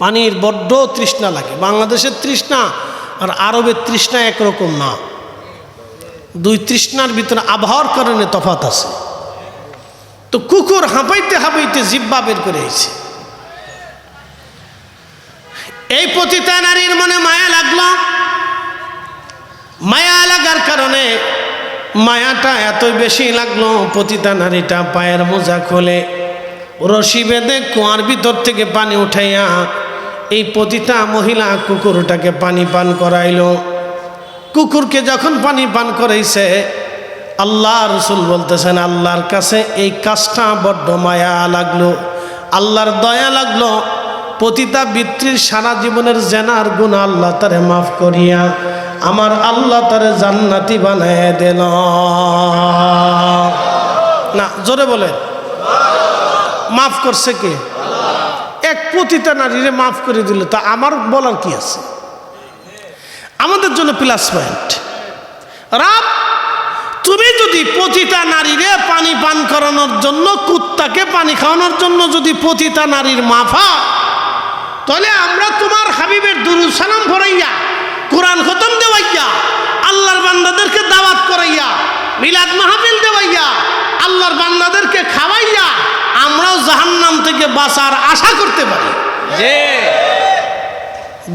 পানির বড্ড তৃষ্ণা লাগে। বাংলাদেশের তৃষ্ণা আর আরবের তৃষ্ণা একরকম না। দুই তৃষ্ণার ভিতরে আবহাওয়ার কারণে তফাৎ আছে। তো কুকুর হাঁপাইতে হাঁপাইতে জিহ্বা বের করে এসেছে। এই পতিতা নারীর মনে মায়া লাগলো। মায়া লাগার কারণে মায়াটা এতই বেশি লাগলো, পতিতা নারীটা পায়ের মোজা খোলে রশি বেঁধে কুয়ার ভিতর থেকে পানি উঠাইয়া এই পতিতা মহিলা কুকুরটাকে পানি পান করাইলো। কুকুরকে যখন পানি পান করাইছে, আল্লাহ রসুল বলতেছেন আল্লাহর কাছে এই কাজটা বড্ড মায়া লাগলো, আল্লাহর দয়া লাগলো। পতিতা বিত্রীর সারা জীবনের জেনার গুনাহ আল্লাহ তারে মাফ করিয়া আমার আল্লাহ তারে জান্নাতি বানায় দিল। না, জোরে বলে মাফ করছে কে? এক পতিতা নারীরে মাফ করে দিল। তা আমার বলার কি আছে? আমাদের জন্য প্লাস পয়েন্ট। রাব তুমি যদি পতিতা নারীরে পানি পান করানোর জন্য, কুত্তাকে পানি খাওয়ানোর জন্য যদি পতিতা নারীর মাফা, তাহলে আমরা তোমার হাবিবের দুরূদ সালাম ভরাইয়া, কোরআন খতম দেওয়াইয়া, আল্লাহর বান্দাদেরকে দাওয়াত করাইয়া, মিলাদ মাহফিল দেওয়াইয়া, আল্লাহর বান্দাদেরকে খাওয়াইয়া আমরাও জাহান্নাম থেকে বাঁচার আশা করতে পারি। জি।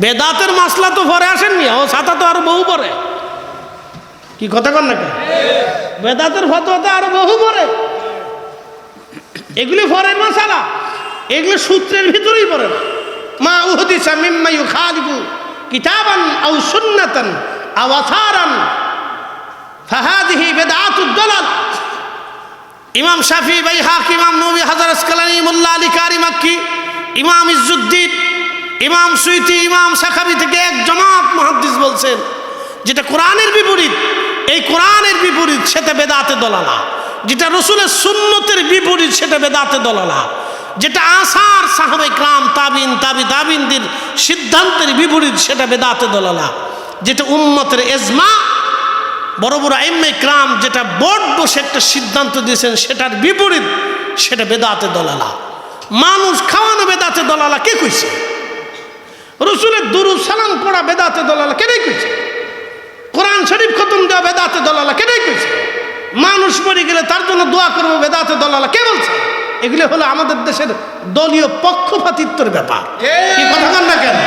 বেদাতের মাসলা তো পরে আসেননি, ও ছাতা তো আরো বহু পরে। কি কথা কন না? বেদাতের ফতোয়া তো আরো বহু পরে। এগুলি ফরের মাসালা, এগুলো সূত্রের ভিতরেই পড়ে না। মা উহদিসা মিম্মা ইউখালিফু কিতাবান আও সুন্নাতান আও আথারান ফাহাদিহি বিদআতুদ দালাল। ইমাম শাফি, বাইহাকি, ইমাম নবী, হাজার আসকালানি, মোল্লা আলী কারি মাক্কি, ইমাম ইজ্জুদ্দিন, ইমাম সুয়ুতি, ইমাম সাখাবি থেকে এক জমাত মুহাদ্দিস বলছেন, যেটা কোরআনের বিপরীত, এই কোরআনের বিপরীত সেটা বেদাতে দলালা। যেটা রসুলের সুন্নতের বিপরীত সেটা বেদাতে দলালা। যেটা আসার সাহাবে ক্রাম, তাবিন, তাবিনদের সিদ্ধান্তের বিপরীত সেটা বেদাতে দলালা। যেটা উম্মতের এজমা, বড় বড় আইম্মে ক্রাম যেটা বোর্ড বসে একটা সিদ্ধান্ত দিয়েছেন সেটার বিপরীত সেটা বেদাতে দলালা। মানুষ খাওয়ানো বেদাতে দলালা কে কইছে? রসুলের দুরূদ সালাম পড়া বেদাতে দলালা কেন কইছে? কোরআন শরীফ খতম দেওয়া বেদাতে দলালা কেন কইছে? মানুষ মরে গেলে তার জন্য দোয়া করবো বেদাতে দলালা কে বলছে? এগুলো হলো আমাদের দেশের দলীয় পক্ষপাতিত্বের ব্যাপার। কি কথা বল না কেন?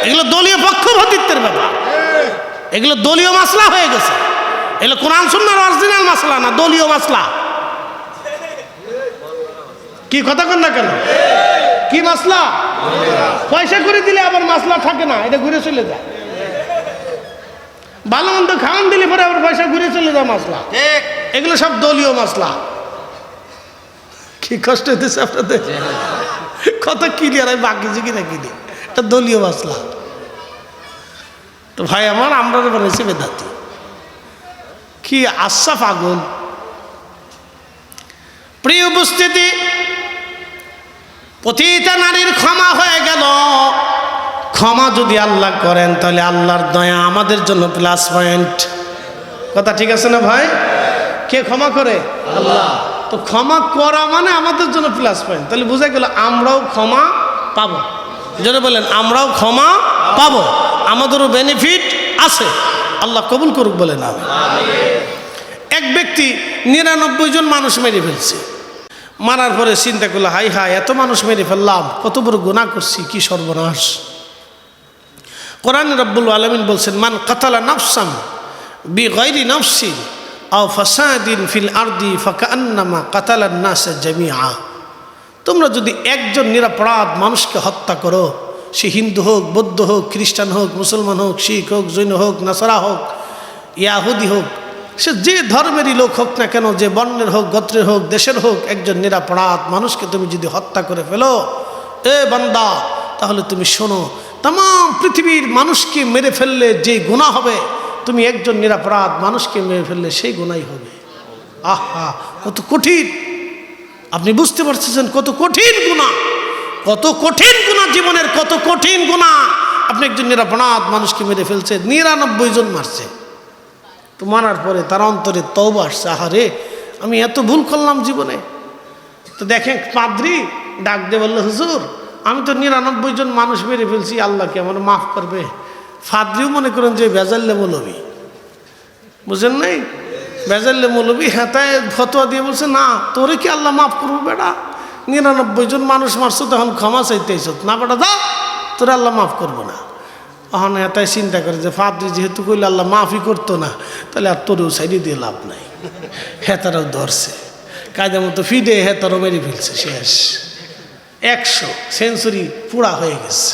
এগুলো দলীয় পক্ষপাতিত্বের ব্যাপার, এগুলো দলীয় মাসলা হয়ে গেছে। এগুলো কোরআন সুন্নাহর অরিজিনাল মাসলা না, দলীয় মাসলা। কি কথা কন না কেন? কি মাসলা? পয়সা করে দিলে আবার মাসলা থাকে না, এটা ঘুরে চলে যায়। ভালো মন্দ খাওয়ান দিলে পরে আবার পয়সা ঘুরে চলে যায় মাসলা। এগুলো সব দলীয় মাসলা। কি কষ্ট হইতেছে আপনাদের? কত ক্লিয়ার হয়, বাকি জিগি না কিনে, এটা দলীয় মাসলা। তো ভাই আমার, আমরা বানাইছি বেদাতি। কি আশরাফ আগুন। প্রিয় উপস্থিতি, পতিতা নারীর ক্ষমা হয়ে গেল। ক্ষমা যদি আল্লাহ করেন তাহলে আল্লাহর দয়া আমাদের জন্য প্লাস পয়েন্ট। কথা ঠিক আছে না ভাই? কে ক্ষমা করে? আল্লাহ। তো ক্ষমা করা মানে আমাদের জন্য প্লাস পয়েন্ট। তাহলে বোঝা গেল আমরাও ক্ষমা পাবো। যদি বলেন আমরাও ক্ষমা পাবো, আমাদেরও বেনিফিট আছে। আল্লাহ কবুল করুক বলে না। এক ব্যক্তি 99 জন মানুষ মেরে ফেলছে। মারার পরে চিন্তা করলো, হাই হাই, এত মানুষ মেরে ফেললাম, কত বড় গুনাহ করছি, কি সর্বনাশ। কোরআনে রব্বুল আলামিন বলছেন, মান কাতালা নাফসান বিগাইরি নাফসিন আও ফাসাদিন ফিল আরদি ফাকান্নামা কাতালান নাস জামিআ। তোমরা যদি একজন নিরপরাধ মানুষকে হত্যা করো, সে হিন্দু হোক, বৌদ্ধ হোক, খ্রিস্টান হোক, মুসলমান হোক, শিখ হোক, জৈন হোক, নাসারা হোক, ইয়াহুদি হোক, সে যে ধর্মেরই লোক হোক না কেন, যে বর্ণের হোক, গোত্রের হোক, দেশের হোক, একজন নিরপরাধ মানুষকে তুমি যদি হত্যা করে ফেলো, এ বান্দা, তাহলে তুমি শোনো, তাম পৃথিবীর মানুষকে মেরে ফেললে যে গুনাহ হবে, তুমি একজন নিরপরাধ মানুষকে মেরে ফেললে সেই গুনাহই হবে। আহা, কত কঠিন! আপনি বুঝতে পারছেন কত কঠিন গুনাহ, কত কঠিন গুনাহ, জীবনের কত কঠিন গুনাহ। আপনি একজন নিরপরাধ মানুষকে মেরে ফেলছে, 99 জন মারছে। তো মারার পরে তার অন্তরে তওবা আসছে, আহারে আমি এত ভুল করলাম জীবনে। তো দেখেন পাদ্রী ডাক দিয়ে বললো, হুজুর আমি তো 99 জন মানুষ মেরে ফেলছি, আল্লাহ কি আমার মাফ করবে? ফাদ্রিও মনে করেন যে বেজাল্লে মৌলবী, বুঝেন নাই? বেজাল্লে মৌলবী হেতায় ফতোয়া দিয়ে বলছে, না তোরে কি আল্লাহ মাফ করবো বেটা? 99 জন মানুষ মারছো, তখন ক্ষমা চাইতে এসো না বেটা, দাও, তোরে আল্লাহ মাফ করবো না। তখন হেতায় চিন্তা করে যে ফাদ্রি যেহেতু কইলে আল্লাহ মাফই করতো না, তাহলে আর তোরেও সাইডে দিয়ে লাভ নাই। হেতারাও ধরছে, কায়দা মতো ফিডে হেতারও মেরে ফেলছে, শেষ। 100 সেঞ্চুরি পুরা হয়ে গেছে।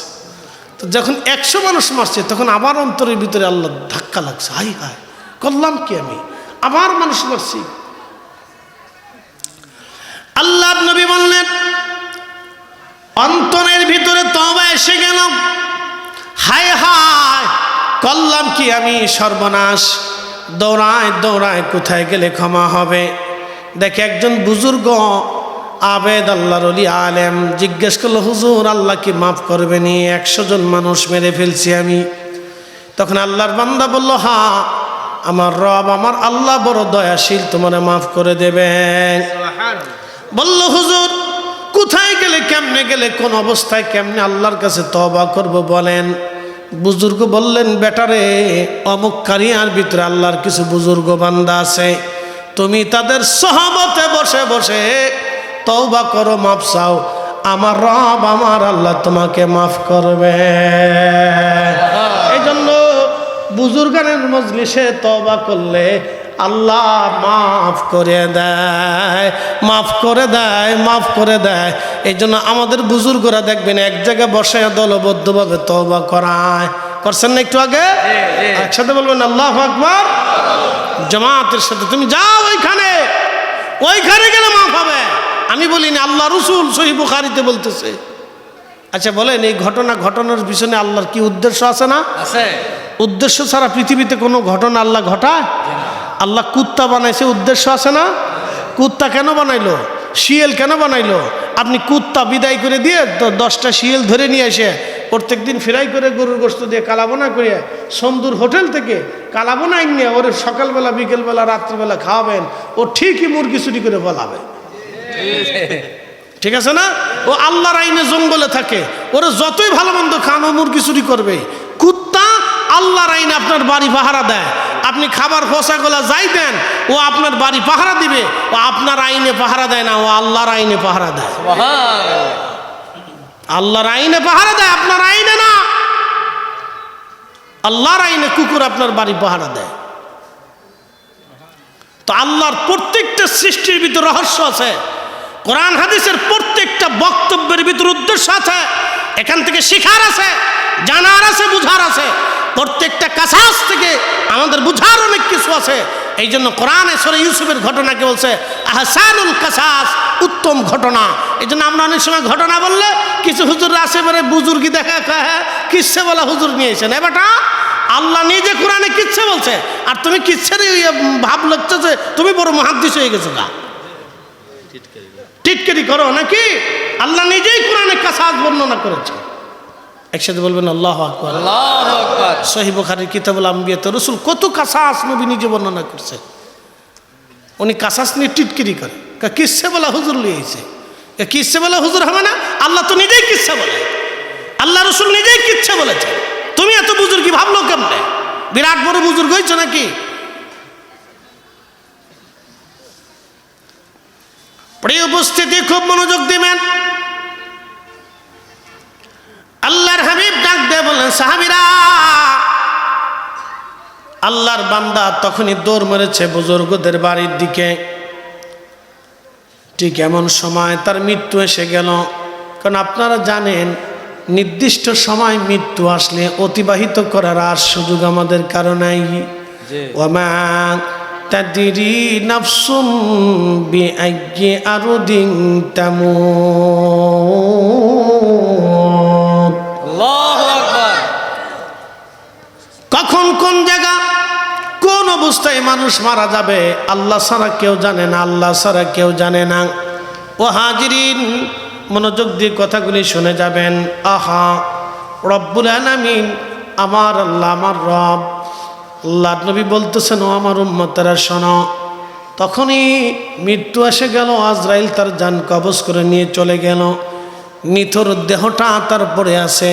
তো যখন 100 মানুষ মারছে, তখন আবার অন্তরের ভিতরে আল্লাহ ধাক্কা লাগছে, হাই হাই করলাম কি আমি, আবার মানুষ মারছি। আল্লাহ নবী বললেন, অন্তরের ভিতরে তওবা এসে গেল, হায় হায় করলাম কি আমি, সর্বনাশ। দৌড়ায় দৌড়ায় কোথায় গেলে ক্ষমা হবে? দেখে একজন বুজুর্গ আবেদ আল্লাহর ওলি আলেম জিজ্ঞেস করলো, হুজুর আল্লাহ কি মাফ করবেনি? 100 জন মানুষ মেরে ফেলছি আমি। তখন আল্লাহর বান্দা বলল, হ্যাঁ আমার রব আমার আল্লাহ বড় দয়াশীল, তোমারে মাফ করে দেবেন। বলল হুজুর কোথায় গেলে, কেমনে গেলে, কোন অবস্থায় কেমনে আল্লাহর কাছে তওবা করব বলেন। বুজুর্গ বললেন, বেটারে অমুক কারিয়ার ভিতরে আল্লাহর কিছু বুজুর্গ বান্দা আছে, তুমি তাদের সহবতে বসে বসে তওবা করো, মাফ চাও, আমার রব আমার আল্লাহ তোমাকে মাফ করবে। এই জন্য বুজুর্গানের মজলিসে তওবা করলে আল্লাহ মাফ করে দেয়, মাফ করে দেয়, মাফ করে দেয়। এই জন্য আমাদের বুজুর্গরা দেখবেন এক জায়গায় বসে দলবদ্ধভাবে তওবা করায়। করছেন না একটু আগে? একসাথে বলবেন আল্লাহু আকবার জামাতের সাথে। তুমি যাও ওইখানে, ওইখানে গেলে মাফ হবে। আমি বলিনি, আল্লাহ রসুল সহিহ বুখারীতে বলতেছে। আচ্ছা বলেন, এই ঘটনার পিছনে আল্লাহর কি উদ্দেশ্য আছে না? আছে। উদ্দেশ্য ছাড়া পৃথিবীতে কোনো ঘটনা আল্লাহ ঘটায়? আল্লাহ কুত্তা বানাইছে, উদ্দেশ্য আছে না? কুত্তা কেন বানাইলো? শিয়াল কেন বানাইলো? আপনি কুত্তা বিদায় করে দিয়ে 10টা শিয়াল ধরে নিয়ে এসে প্রত্যেক দিন ফ্রাই করে গরুর গোশত দিয়ে কালাবোনা করে সন্দুর হোটেল থেকে কালাবোনা নিয়ে ওরে সকালবেলা বিকেলবেলা রাত্রিবেলা খাওয়াবেন, ও ঠিকই মুরগি চুরি করে বলাবে। ঠিক আছে না? ও আল্লাহর আইনে জঙ্গলে থাকে, ওরা যতই ভালো মন্দ খান ও মুরগি চুরি করবে। কুত্তা আল্লাহর আইনে আপনার বাড়ি পাহারা দেয়। আপনি খাবার ফসাগুলা যাই দেন, ও আপনার বাড়ি পাহারা দিবে। ও আপনার আইনে পাহারা দেয় না, ও আল্লাহর আইনে পাহারা দেয়। আল্লাহর আইনে পাহারা দেয়, আপনার আইনে না। আল্লাহর আইনে কুকুর আপনার বাড়ি পাহারা দেয়। তো আল্লাহর প্রত্যেকটা সৃষ্টির ভিতর রহস্য আছে। কোরআন হাদিসের প্রত্যেকটা বক্তব্যের ভিতর উদ্দেশ্য আছে। এখান থেকে শিখার আছে, জানার আছে, বুঝার আছে। প্রত্যেকটা কাসাস থেকে আমাদের বুঝার অনেক কিছু আছে। এই জন্য কোরআনে সূরা ইউসুফের ঘটনাকে বলছে আহসানুল কাসাস, উত্তম ঘটনা। এই জন্য আমরা অনেক সময় ঘটনা বললে কিছু হুজুররা আসে পরে বুজুর্গি দেখা কিসে বলা হুজুর নিয়েছেন। এ বেটা, আল্লাহ নিজে কোরআনে কিচ্ছে বলছে, আর তুমি কিচ্ছের ভাব লাগছে যে তুমি বড় মুহাদ্দিস হয়ে গেছো। না টিটকারি করো নাকি? আল্লাহ নিজেই কোরআনে কাসাস বর্ণনা করেছে। একসাথে বলবেন আল্লাহু আকবার। আল্লাহু আকবার। সহিহ বুখারীর কিতাবুল আম্বিয়াতে রাসূল কত কাসাস নবী নিজে বর্ণনা করছে। উনি কাসাস নিয়ে টিটকারি করে, কিসে বলা হুজুর লিয়েছে। কিসে বলা হুজুর হবে না? আল্লাহ তো নিজেই কিসে বলে, আল্লাহ রাসূল নিজেই কিচ্ছে বলেছে। তুমি এত বুজুর্গি ভাবলো কেমনে? বিরাট বড় বুজুর্গ হয়েছে নাকি? প্রিয় উপস্থিতি, খুব মনোযোগ দিবেন। আল্লাহর হাবিব ডাক দিয়ে বললেন, সাহাবীরা, আল্লাহর বান্দা তখনই দৌড় মেরেছে বুজুর্গদের বাড়ির দিকে। ঠিক এমন সময় তার মৃত্যু এসে গেল। কারণ আপনারা জানেন, নির্দিষ্ট সময় মৃত্যু আসলে অতিবাহিত করার আর সুযোগ আমাদের কারো নাই। ওমা তাদরি নাফসুম বিআইয়ি আরদিন তামুত। আল্লাহু আকবার। কখন কোন জায়গা কোন অবস্থায় মানুষ মারা যাবে আল্লাহ ছাড়া কেউ জানে না, আল্লাহ ছাড়া কেউ জানে না। ও হাজিরিন, মনোযোগ দিয়ে কথাগুলি শুনে যাবেন। আহা, রব্বুল আলামিন আমার আল্লাহ, আমার রব আল্লাহ নবী বলতেছেন, ও আমার উম্মতেরা শোনো। তখনই মৃত্যু এসে গেল, আজরাইল তার জান কবজ করে নিয়ে চলে গেল। নিথর দেহটা তার পড়ে আছে।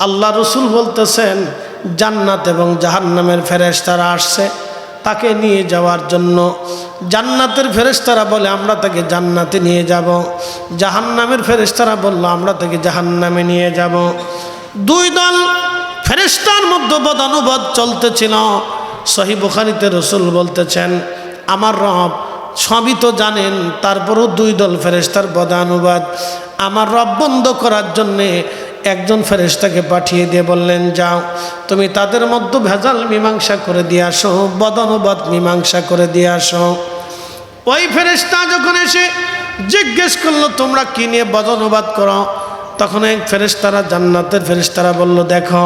আল্লাহ রসুল বলতেছেন, জান্নাত এবং জাহান্নামের ফেরেশতারা আসছে তাকে নিয়ে যাওয়ার জন্য। জান্নাতের ফেরেশতারা বলে আমরা তাকে জান্নাতে নিয়ে যাব, জাহান্নামের ফেরেশতারা বলল আমরা তাকে জাহান্নামে নিয়ে যাব। দুই দল ফেরেশতার মধ্যে বদানুবাদ চলতেছিল। সহিহ বুখারীতে রাসূল বলতেছেন, আমার রব সবই তো জানেন, তারপরও দুই দল ফেরেশতার বদানুবাদ। আমার রব বন্ধ করার জন্যে একজন ফেরেশতাকে পাঠিয়ে দিয়ে বললেন, যাও তুমি তাদের মধ্যে ভেজাল মীমাংসা করে দিয়ে আসো, বদানুবাদ মীমাংসা করে দিয়ে আসো। ওই ফেরেশতা যখন এসে জিজ্ঞেস করলো তোমরা কি নিয়ে বদানুবাদ করো, তখন এক ফেরেশতারা, জান্নাতের ফেরেশতারা বলল, দেখো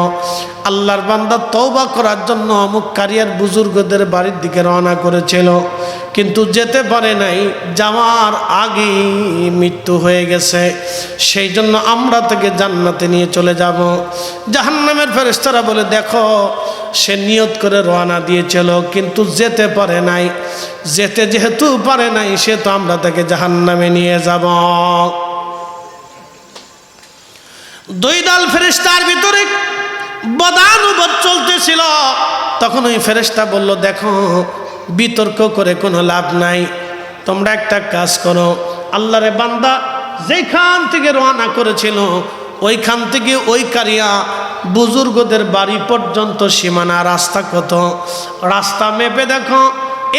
আল্লাহর বান্দা তওবা করার জন্য অমুক কারিয়ার বুজুর্গদের বাড়ির দিকে রওনা করেছিল, কিন্তু যেতে পারে নাই, যাওয়ার আগেই মৃত্যু হয়ে গেছে, সেই জন্য আমরা তাকে জান্নাতে নিয়ে চলে যাব। জাহান্নামের ফেরেশতারা বলে, দেখো সে নিয়ত করে রওনা দিয়েছিল, কিন্তু যেতে পারে নাই। যেহেতু পারে নাই, সে তো আমরা তাকে জাহান্নামে নিয়ে যাব। দুই দল ফেরেশতার ভিতরে বদানুবাদ চলতেছিল। তখন ওই ফেরেশতা বলল, দেখো বিতর্ক করে কোনো লাভ নাই, তোমরা একটা কাজ করো। আল্লাহরে বান্দা যেখান থেকে রওনা করেছিল ওইখান থেকে ওই কারিয়া বুজুর্গদের বাড়ি পর্যন্ত সীমানা রাস্তা কত, রাস্তা মেপে দেখো।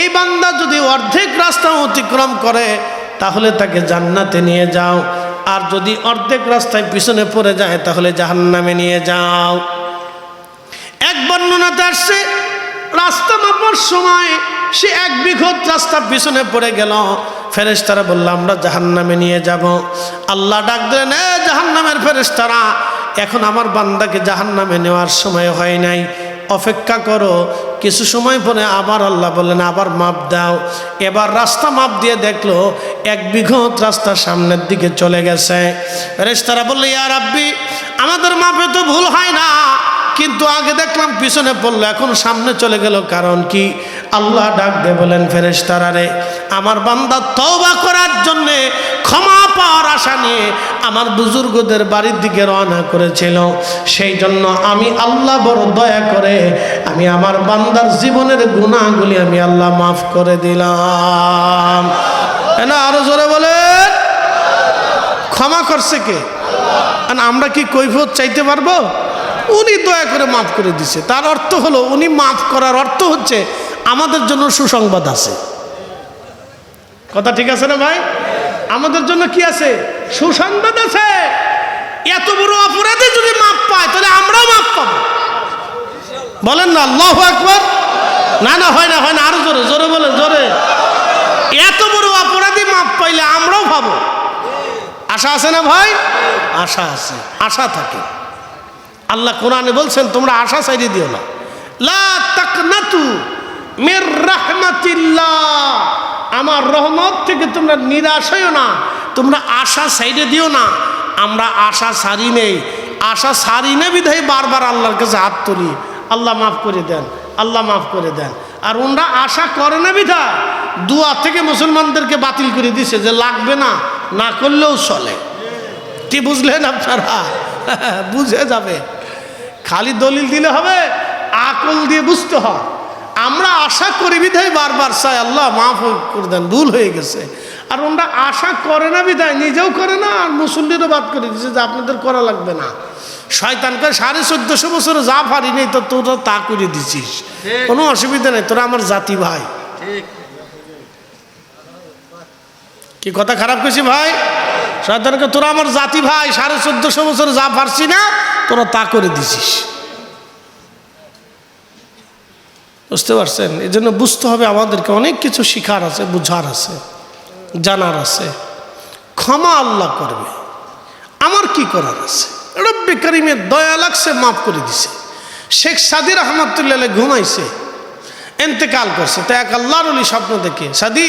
এই বান্দা যদি অর্ধেক রাস্তা অতিক্রম করে তাহলে তাকে জান্নাতে নিয়ে যাও, আর যদি অর্ধেক রাস্তায় পিছনে পড়ে যায় তাহলে জাহান্নামে নিয়ে যাও। এক বর্ণনাতে আসছে রাস্তা মাপার সময় সে 1 বিঘত রাস্তা পিছনে পড়ে গেল। ফেরেশতারা বলল, আমরা জাহান্নামে নিয়ে যাব। আল্লাহ ডাক দিলেন, এ জাহান্নামের ফেরেশতারা, এখন আমার বান্দাকে জাহান্নামে নেওয়ার সময় হয় নাই, অপেক্ষা করো। কিছু সময় পরে আবার আল্লাহ বললেন, আবার মাপ দাও। এবার রাস্তা মাপ দিয়ে দেখলো 1 বিঘত রাস্তা সামনের দিকে চলে গেছে। ফেরেশতারা বলল, ইয়া রাব্বি, আমাদের মাপে তো ভুল হয় না, কিন্তু আগে দেখলাম পিছনে পড়লো, এখন সামনে চলে গেল, কারণ কি? আল্লাহ ডাক দিয়ে বলেন, ফেরেশতারা রে, আমার বান্দা তওবা করার জন্যে, ক্ষমা পাওয়ার আশা নিয়ে আমার বুজুর্গদের বাড়ির দিকে রওনা করেছিল। সেই জন্য আমি আল্লাহ বড় দয়া করে আমি আমার বান্দার জীবনের গুনাহগুলি আমি আল্লাহ মাফ করে দিলাম। না আরো জোরে বলেন, ক্ষমা করছে কে? আর আমরা কি কৈফিয়ত চাইতে পারবো? উনি দয়া করে মাফ করে দিছে। তার অর্থ হলো, উনি মাফ করার অর্থ হচ্ছে আমাদের জন্য সুসংবাদ আছে। কথা ঠিক আছে না ভাই? আমাদের জন্য কি আছে? সুসংবাদ আছে। এত বড় অপরাধে যদি মাফ পায় তাহলে আমরাও মাফ পাবো। বলেন না আল্লাহু আকবার। না না, হয় না, হয় না, আরো জোরে জোরে বলেন, জোরে। এত বড় অপরাধী মাফ পাইলে আমরাও পাবো। আশা আছে না ভাই? আশা আছে, আশা থাকে। আল্লাহ কোরআনে বলছেন, তোমরা আশা ছাইড়ে দিও না। লা তাকনাতু মির রাহমাতিল্লাহ, আমার রহমত থেকে তোমরা নিরাশ হইও না, তোমরা আশা ছাইড়ে দিও না। আমরা আশা ছাড়ি নেই, আশা ছাড়ি না বিধায় বারবার আল্লাহর কাছে হাত তুলি, আল্লাহ মাফ করে দেন, আল্লাহ মাফ করে দেন। আর ওনরা আশা করে না বিধায় দুয়া থেকে মুসলমানদেরকে বাতিল করে দিছে, যে লাগবে না, না করলেও চলে। কি বুঝলেন আপনারা? বুঝে যাবে, খালি দলিল দিলে হবে, আকল দিয়ে বুঝতে হয়। আমরা আশা করি বিধায় বারবার চাই, আল্লাহ মাফ করে দেন, ভুল হয়ে গেছে। আর ওরা আশা করে না বিধায় নিজেও করে না, আর মুসল্লিরও বাদ করে দিচ্ছে যে আপনাদের করা লাগবে না। শয়তানকে 1450 বছরে যা পারি নেই তো তোরা তা করে দিছিস, কোনো অসুবিধা নেই, তোরা আমার জাতি ভাই। কি কথা খারাপ করছি ভাই? শয়তানকে, তোরা আমার জাতি ভাই, 1450 বছরে যা পারছি না তোরা তা করে দিছিস। বুঝতে পারছেন? এই জন্য বুঝতে হবে আমাদেরকে, অনেক কিছু শিখার আছে, বুঝার আছে, জানার আছে। ক্ষমা আল্লাহ করবে, আমার কি করার আছে? রব্বে করিমের দয়া লাগছে, মাফ করে দিছে। শেখ সাদি রহমতুল্লাহ ঘুমাইছে, এন্তেকাল করছে, তো এক আল্লাহর ওলি স্বপ্ন দেখে, সাদি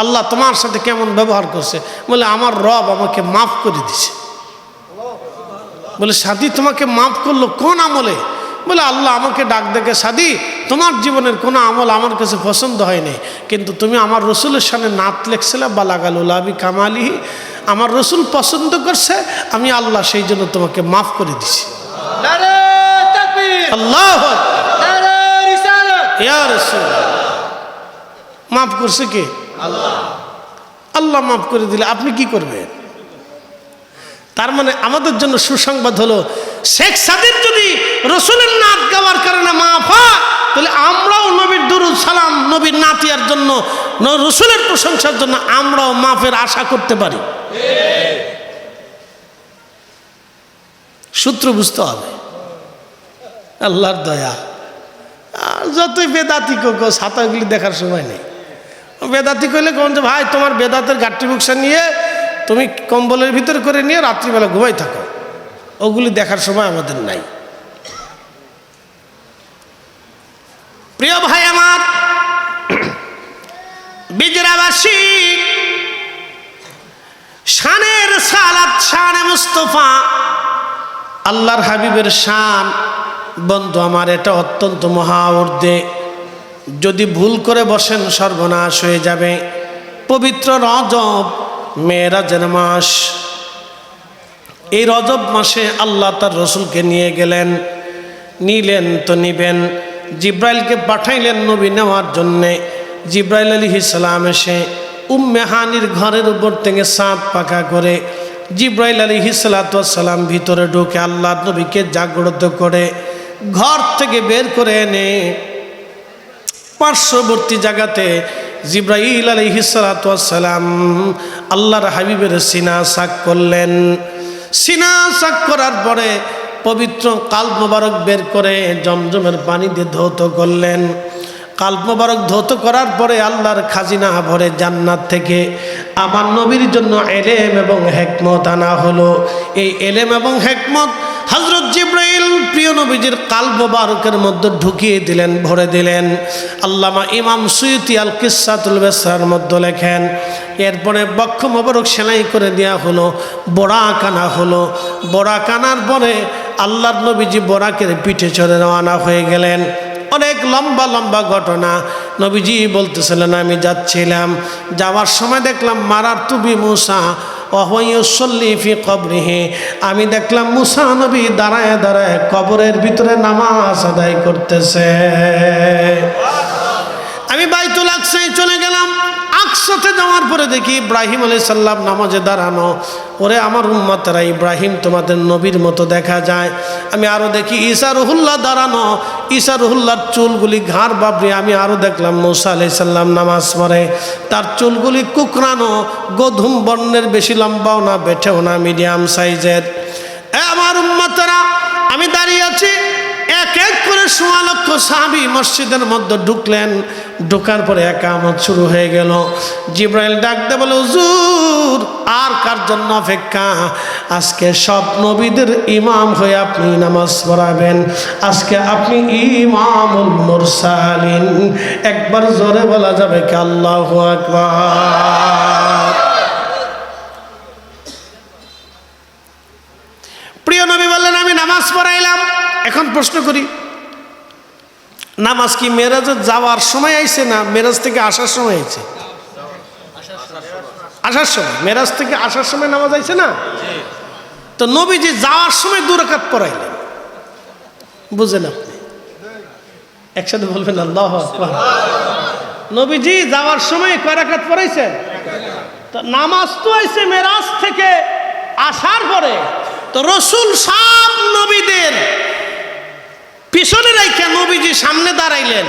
আল্লাহ তোমার সাথে কেমন ব্যবহার করছে? বলে, আমার রব আমাকে মাফ করে দিছে। বলে, সাদি তোমাকে মাফ করলো কোন আমলে? বলে, আল্লাহ আমাকে ডাক দেখে, সাদি তোমার জীবনের কোনো আমল আমার কাছে পছন্দ হয়নি, কিন্তু তুমি আমার রসুলের সামনে নাত লেখছিলে, বালাগালুলাবি কামালিহি, আমার রসুল পছন্দ করছে, আমি আল্লাহ সেই জন্য তোমাকে মাফ করে দিছি। আল্লাহ মাফ করছে কে? আল্লাহ। আল্লাহ মাফ করে দিলে আপনি কি করবেন? তার মানে আমাদের জন্য সুসংবাদ হলো, শেখ সাদির যদি রসুলের নাত গাওয়ার কারণে মাফ হয়, তাহলে আমরাও নবীর দুরুদ সালাম, নবীর নাতিয়ার জন্য, রসুলের প্রশংসার জন্য আমরাও মাফের আশা করতে পারি। সূত্র বুঝতে হবে, আল্লাহর দয়া। আর যতই বেদাতি কো, ছাতাগুলি দেখার সময় নেই। বেদাতি কইলে কোন যে ভাই তোমার বেদাতের গাঠি বুকসা নিয়ে তুমি কম্বলের ভিতরে করে নিয়ে রাত্রিবেলা ঘুমাই থাকো, ওগুলি দেখার সময় আমাদের নাই। প্রিয় ভাই আমার, বিজরাবাসী, শানের সালাত, শানে মুস্তফা, আল্লাহর হাবিবের শান বন্ধু আমার, এটা অত্যন্ত মহা ঊর্ধ্বে। যদি ভুল করে বসেন সর্বনাশ হয়ে যাবে। পবিত্র রজব, মেরাজের মাস। এই রজব মাসে আল্লাহ তার রসুলকে নিয়ে গেলেন। নিলেন তো নিবেন, জিব্রাইলকে পাঠাইলেন নবী নেওয়ার জন্যে। জিব্রাইল আলাইহিস সালাম এসে উম্মে হানির ঘরের উপর থেকে সাত পাকা করে জিব্রাইল আলাইহিস সালাম ভিতরে ঢুকে আল্লাহ নবীকে জাগ্রত করে ঘর থেকে বের করে এনে পার্শ্ববর্তী জায়গাতে জিব্রাইল আলাইহিস সালাম আল্লাহর হাবিবের সিনা সাক করলেন। সিনা সাক করার পরে পবিত্র কাল্ব মোবারক বের করে জমজমের পানি দিয়ে ধৌত করলেন। কাল্ব মোবারক ধৌত করার পরে আল্লাহর খাজিনা ভরে জান্নাত থেকে আমার নবীর জন্য এলেম এবং হেকমত আনা হলো। এই এলেম এবং হেকমত হযরত জিব্রাইল প্রিয় নবীজির কাল্ব মোবারকের মধ্যে ঢুকিয়ে দিলেন, ভরে দিলেন। আল্লামা ইমাম সুয়ুতি আল কিসাতুল বেসরার মধ্যে লেখেন, এরপরে বক্ষ মোবারক সেলাই করে দেওয়া হলো, বোরাক আনা হলো। বোরাক আনার পরে আল্লাহর নবীজি বোরাকের পিঠে চড়ে রওনা হয়ে গেলেন। অনেক লম্বা লম্বা ঘটনা। নবীজি বলতেছিলেন, আমি যাচ্ছিলাম, যাওয়ার সময় দেখলাম মারার তুবি মুসা ওয়াহুয়াইয়ুসল্লি ফি কবরিহি, আমি দেখলাম মুসা নবী দাঁড়ায় দাঁড়ায় কবরের ভিতরে নামাজ আদায় করতেছে। আমি বাইতুল আকসায় চলে গেলাম। আকসাতে যাওয়ার পরে দেখি ইব্রাহিম আলাইহিস সালাম নামাজে দাঁড়ানো। ওরে আমার উম্মতেরা, ইব্রাহিম তোমাদের নবীর মতো দেখা যায়। আমি আরও দেখি ঈসা রুহুল্লাহ দাঁড়ানো। ঈসা রুহুল্লাহর চুলগুলি ঘাড় বাবরি। আমি আরও দেখলাম মুসা আলাইহিস সালাম নামাজ পড়ে, তার চুলগুলি কুকরানো, গধূম বর্ণের, বেশি লম্বাও না বেঠেও না, মিডিয়াম সাইজের। আমার উম্মতেরা, আমি দাঁড়িয়ে আছি। এক এক করে ১৬ লক্ষ সাহাবী মসজিদের মধ্যে ঢুকলেন। ঢোকার পরে একামত শুরু হয়ে গেল। জিব্রাইল ডাক দিয়ে বলে, হুজুর আর কার জন্য অপেক্ষা? আজকে সব নবীদের ইমাম হয়ে আপনি নামাজ পড়াবেন। আজকে আপনি ইমামুল মুরসালিন। একবার জোরে বলা যাবে কি আল্লাহু আকবার। প্রিয় নবী বললেন, আমি নামাজ পড়াইলাম। এখন প্রশ্ন করি, নামাজ কি মেরাজে যাওয়ার সময় আইছে না মেরাজ থেকে আসার সময় আইছে? আসার সময়। মেরাজ থেকে আসার সময় নামাজ আইছে না? তো নবীজি যাওয়ার সময় 2 রাকাত পড়াইলেন। বুঝেন আপনি? একসাথে বলবেন আল্লাহু আকবার। নবীজি যাওয়ার সময় কয় রাকাত পড়াইছেন? তো নামাজ তো আইছে মেরাজ থেকে আসার পরে। তো রসুল সব নবীদের পিছনে রাইখা নবীজি সামনে দাঁড়াইলেন।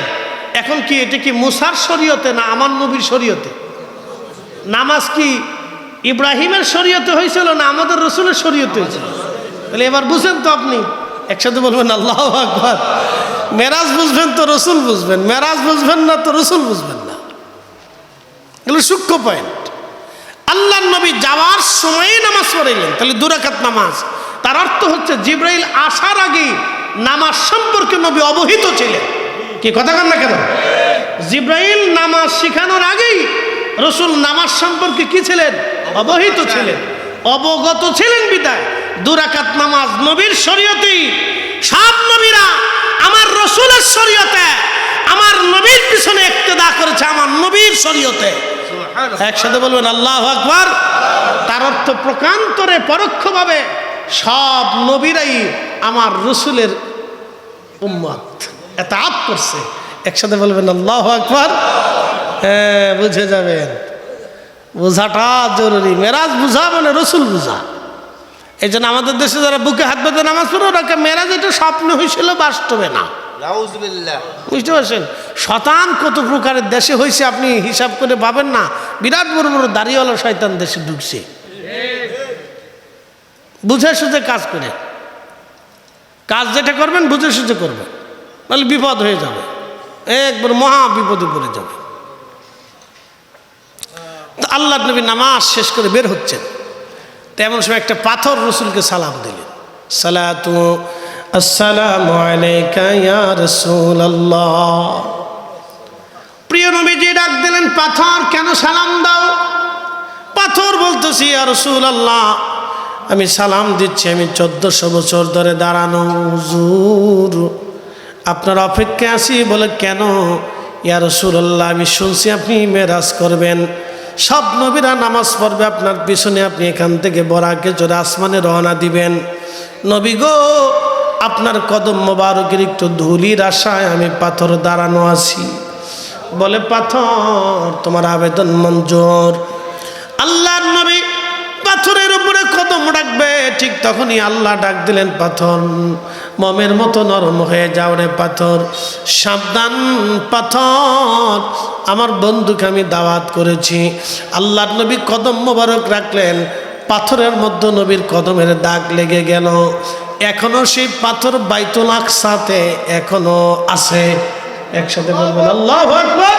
এখন কি এটা কি মুসার শরীয়তে না আমার নবীর শরীয়তে? নামাজ কি ইব্রাহিমের শরীয়তে হয়েছিল না আমাদের রসুলের শরীয়তে হয়েছিল? তাহলে এবার বুঝেন তো আপনি? একসাথে বলবেন আল্লাহু আকবার। মেরাজ বুঝবেন তো রসুল বুঝবেন, মেরাজ বুঝবেন না তো রসুল বুঝবেন না। এগুলো সূক্ষ্ম পয়েন্ট। আল্লাহর নবী যাওয়ার সময়ই নামাজ পড়াইলেন, তাহলে 2 রাকাত নামাজ। তার অর্থ হচ্ছে জিব্রাইল আসার আগেই নামাজ সম্পর্কে নবী অবহিত ছিলেন। কি কথা কন না কেন? জিব্রাইল নামাজ শিখানোর আগেই রসুল নামাজ সম্পর্কে কি ছিলেন? অবহিত ছিলেন, অবগত ছিলেন। বিদায় 2 রাকাত নামাজ নবীর শরীয়তেই। সব নবীরা আমার রসুলের শরীয়তে, আমার নবীর পিছনে ইক্তেদা করেছে, আমার নবীর শরীয়তে। একসাথে বলবেন আল্লাহু আকবার। তার অর্থ প্রকান্তরে পরোক্ষভাবে সব নবীরাই আমার রসুলের উম্মত, এতাআত করছে। একসাথে বলবেন আল্লাহু আকবার। হ্যাঁ, বুঝে যাবেন, বোঝাটা জরুরি। মেরাজ বুঝা মানে রসুল বুঝা। এই জন্য আমাদের দেশে যারা বুকে হাত বেঁধে নামাজ পড়ে, ওরা মেরাজ এটা স্বপ্ন হয়েছিল, বাস্তবে না। বুঝতে পারছেন? শতান কত প্রকারের দেশে হয়েছে আপনি হিসাব করে পাবেন না। বিরাট বড় বড় দাড়িওয়ালা শয়তান দেশে ঢুকছে, বুঝে সুঝে কাজ করে। কাজ যেটা করবেন বুঝে সুঝে করবেন, নাহলে বিপদ হয়ে যাবে, একবার মহা বিপদে পড়ে যাবে। তো আল্লাহ নবী নামাজ শেষ করে বের হচ্ছেন, তেমন সময় একটা পাথর রসুলকে সালাম দিলেন। সালাতু আসসালামু আলাইকা ইয়া রাসূলুল্লাহ। প্রিয় নবীজি ডাক দিলেন, পাথর কেন সালাম দাও? পাথর বলতেছি, ইয়া রাসূলুল্লাহ, আমি সালাম দিচ্ছি, আমি 1400 বছর ধরে দাঁড়ানো। হুজুর আপনার অপেক্ষায় আছি। বলে কেন? ইয়া রাসূলুল্লাহ, আমি শুনছি আপনি মেরাজ করবেন, সব নবীরা নামাজ পড়বে আপনার পিছনে, আপনি এখান থেকে বরাকে চড়ে আসমানে রওনা দিবেন। নবী গো, আপনার কদম মোবারকের একটু ধুলির আশায় আমি পাথর দাঁড়ানো আছি। বলে পাথর, তোমার আবেদন মঞ্জুর। আল্লাহর নবী পাথরের উপরে কদম রাখবে, ঠিক তখনই আল্লাহ ডাক দিলেন, পাথর মমের মতো নরম হয়ে যাও রে পাথর, সাবধান পাথর, আমার বন্ধুকে আমি দাওয়াত করেছি। আল্লাহর নবী কদম মোবারক রাখলেন, পাথরের মধ্যে নবীর কদমের দাগ লেগে গেল। এখনো সেই পাথর বাইতুল আকসাতে এখনো আছে। একসাথে বলবেন আল্লাহু আকবার।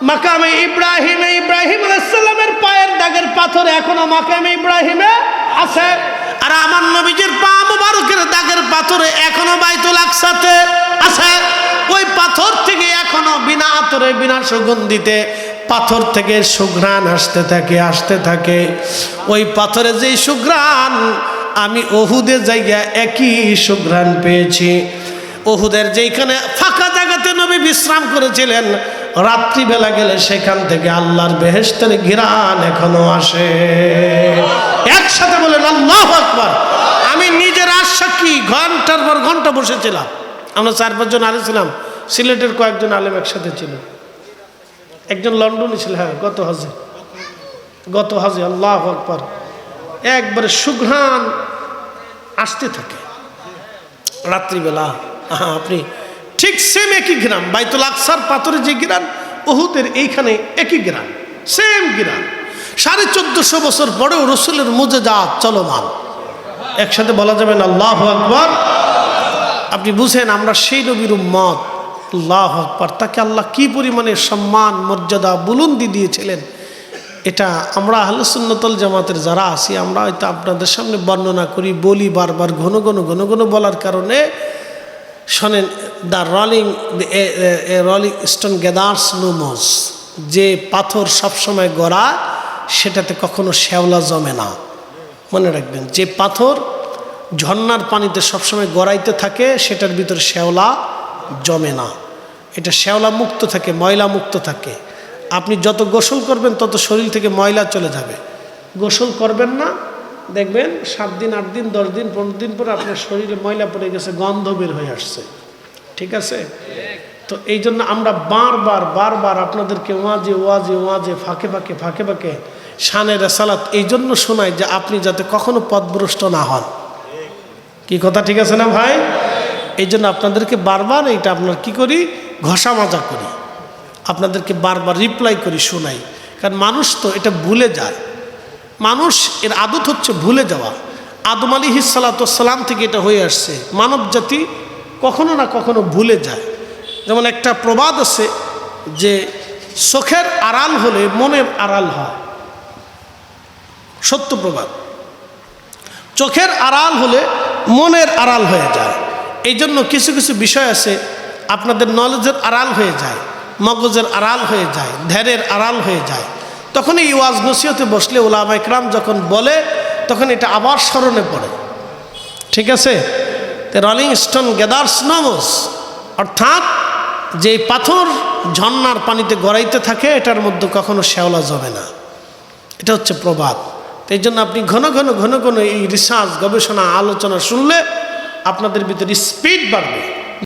মাকামে ইব্রাহিমে ইব্রাহিম আলাইহিস সালামের পায়ের দাগের পাথর এখনো মাকামে ইব্রাহিমে আছে। আর আমার নবীজির পা মুবারকের দাগের পাথর এখনো বাইতুল আকসাতে আছে। ওই পাথর থেকে এখনো বিনা আতরে বিনা সুগন্ধিতে পাথর থেকে সুঘ্রাণ আসতে থাকে। ওই পাথরে যেই সুঘ্রাণ, আমি ওহুদের জায়গায় একই সুঘ্রাণ পেয়েছি। ওহুদের যেখানে ফাঁকা জায়গাতে নবী বিশ্রাম করেছিলেন, রাত্রিবেলা গেলে সেখান থেকে আল্লাহর বেহেশতের ঘিরান এখনো আসে। একসাথে বলেন আল্লাহু আকবার। আমি নিজের আশাকি ঘন্টার পর ঘন্টা বসেছিলাম। আমরা 4-5 জন আলেম ছিলাম, সিলেটের কয়েকজন আলেম একসাথে ছিল। একজন লন্ডনে ছিল, হ্যাঁ গত হাজে আল্লাহু আকবার। একবারে সুঘ্রাণ আসতে থাকে রাত্রিবেলা। আপনি ঠিক সেম একই গ্রাম, বাইতুল আকসার পাথরে যে গ্রাম, উহুদের এইখানে একই গ্রাম, সেম গ্রাম। 1450 বছর পরেও রসুলের মুজেজাত চলমান। একসাথে বলা যাবে না আল্লাহু আকবার। আপনি বুঝেন আমরা সেই নবীর উম্মত। আল্লাহু আকবার। তাকে আল্লাহ কি পরিমাণে সম্মান মর্যাদা বুলন্দি দিয়েছিলেন, এটা আমরা আহলে সুন্নাত ওয়াল জামাতের যারা আছি আমরা হয়তো আপনাদের সামনে বর্ণনা করি, বলি বারবার, ঘন ঘন বলার কারণে। শোনেন, the rolling stone gathers no moss, যে পাথর সবসময় গড়া সেটাতে কখনো শ্যাওলা জমে না। মনে রাখবেন, যে পাথর ঝর্ণার পানিতে সবসময় গড়াইতে থাকে সেটার ভিতরে শ্যাওলা জমে না। এটা শ্যাওলা মুক্ত থাকে, ময়লা মুক্ত থাকে। আপনি যত গোসল করবেন তত শরীর থেকে ময়লা চলে যাবে। গোসল করবেন না, দেখবেন 7 দিন 8 দিন 10 দিন 15 দিন পরে আপনার শরীরে ময়লা পড়ে গেছে, গন্ধ বের হয়ে আসছে। ঠিক আছে? তো এই জন্য আমরা বারবার আপনাদেরকে ওয়াজে ফাঁকে শানে রেসালাত এই জন্য শোনাই যে আপনি যাতে কখনো পথভ্রষ্ট না হন। কি কথা ঠিক আছে না ভাই? এই জন্য আপনাদেরকে বারবার এইটা আপনার কি করি, ঘষা মাজা করি, আপনাদেরকে বারবার রিপ্লাই করি, শোনাই। কারণ মানুষ তো এটা ভুলে যায়। মানুষ এর আদত হচ্ছে ভুলে যাওয়া। আদম আলাইহিস সালাতু ওয়াস সালাম থেকে এটা হয়ে আসছে। মানব জাতি কখনো না কখনো ভুলে যায়। যেমন একটা প্রবাদ আছে যে চোখের আড়াল হলে মনের আড়াল হয়। সত্য প্রবাদ। চোখের আড়াল হলে মনের আড়াল হয়ে যায়। এই জন্য কিছু বিষয় আছে আপনাদের নলেজের আড়াল হয়ে যায়, মগজের আড়াল হয়ে যায়, ধ্যানের আড়াল হয়ে যায়। তখন এই ওয়াজ নসিহতে বসলে উলামা ইকরাম যখন বলে তখন এটা আবার স্মরণে পড়ে। ঠিক আছে? Rolling stone gathers no moss, অর্থাৎ যে পাথর ঝর্ণার পানিতে গড়াইতে থাকে এটার মধ্যে কখনো শ্যাওলা জমে না। এটা হচ্ছে প্রবাদ। এই জন্য আপনি ঘন ঘন এই রিসার্চ গবেষণা আলোচনা শুনলে আপনাদের ভিতরে স্পিড বাড়বে।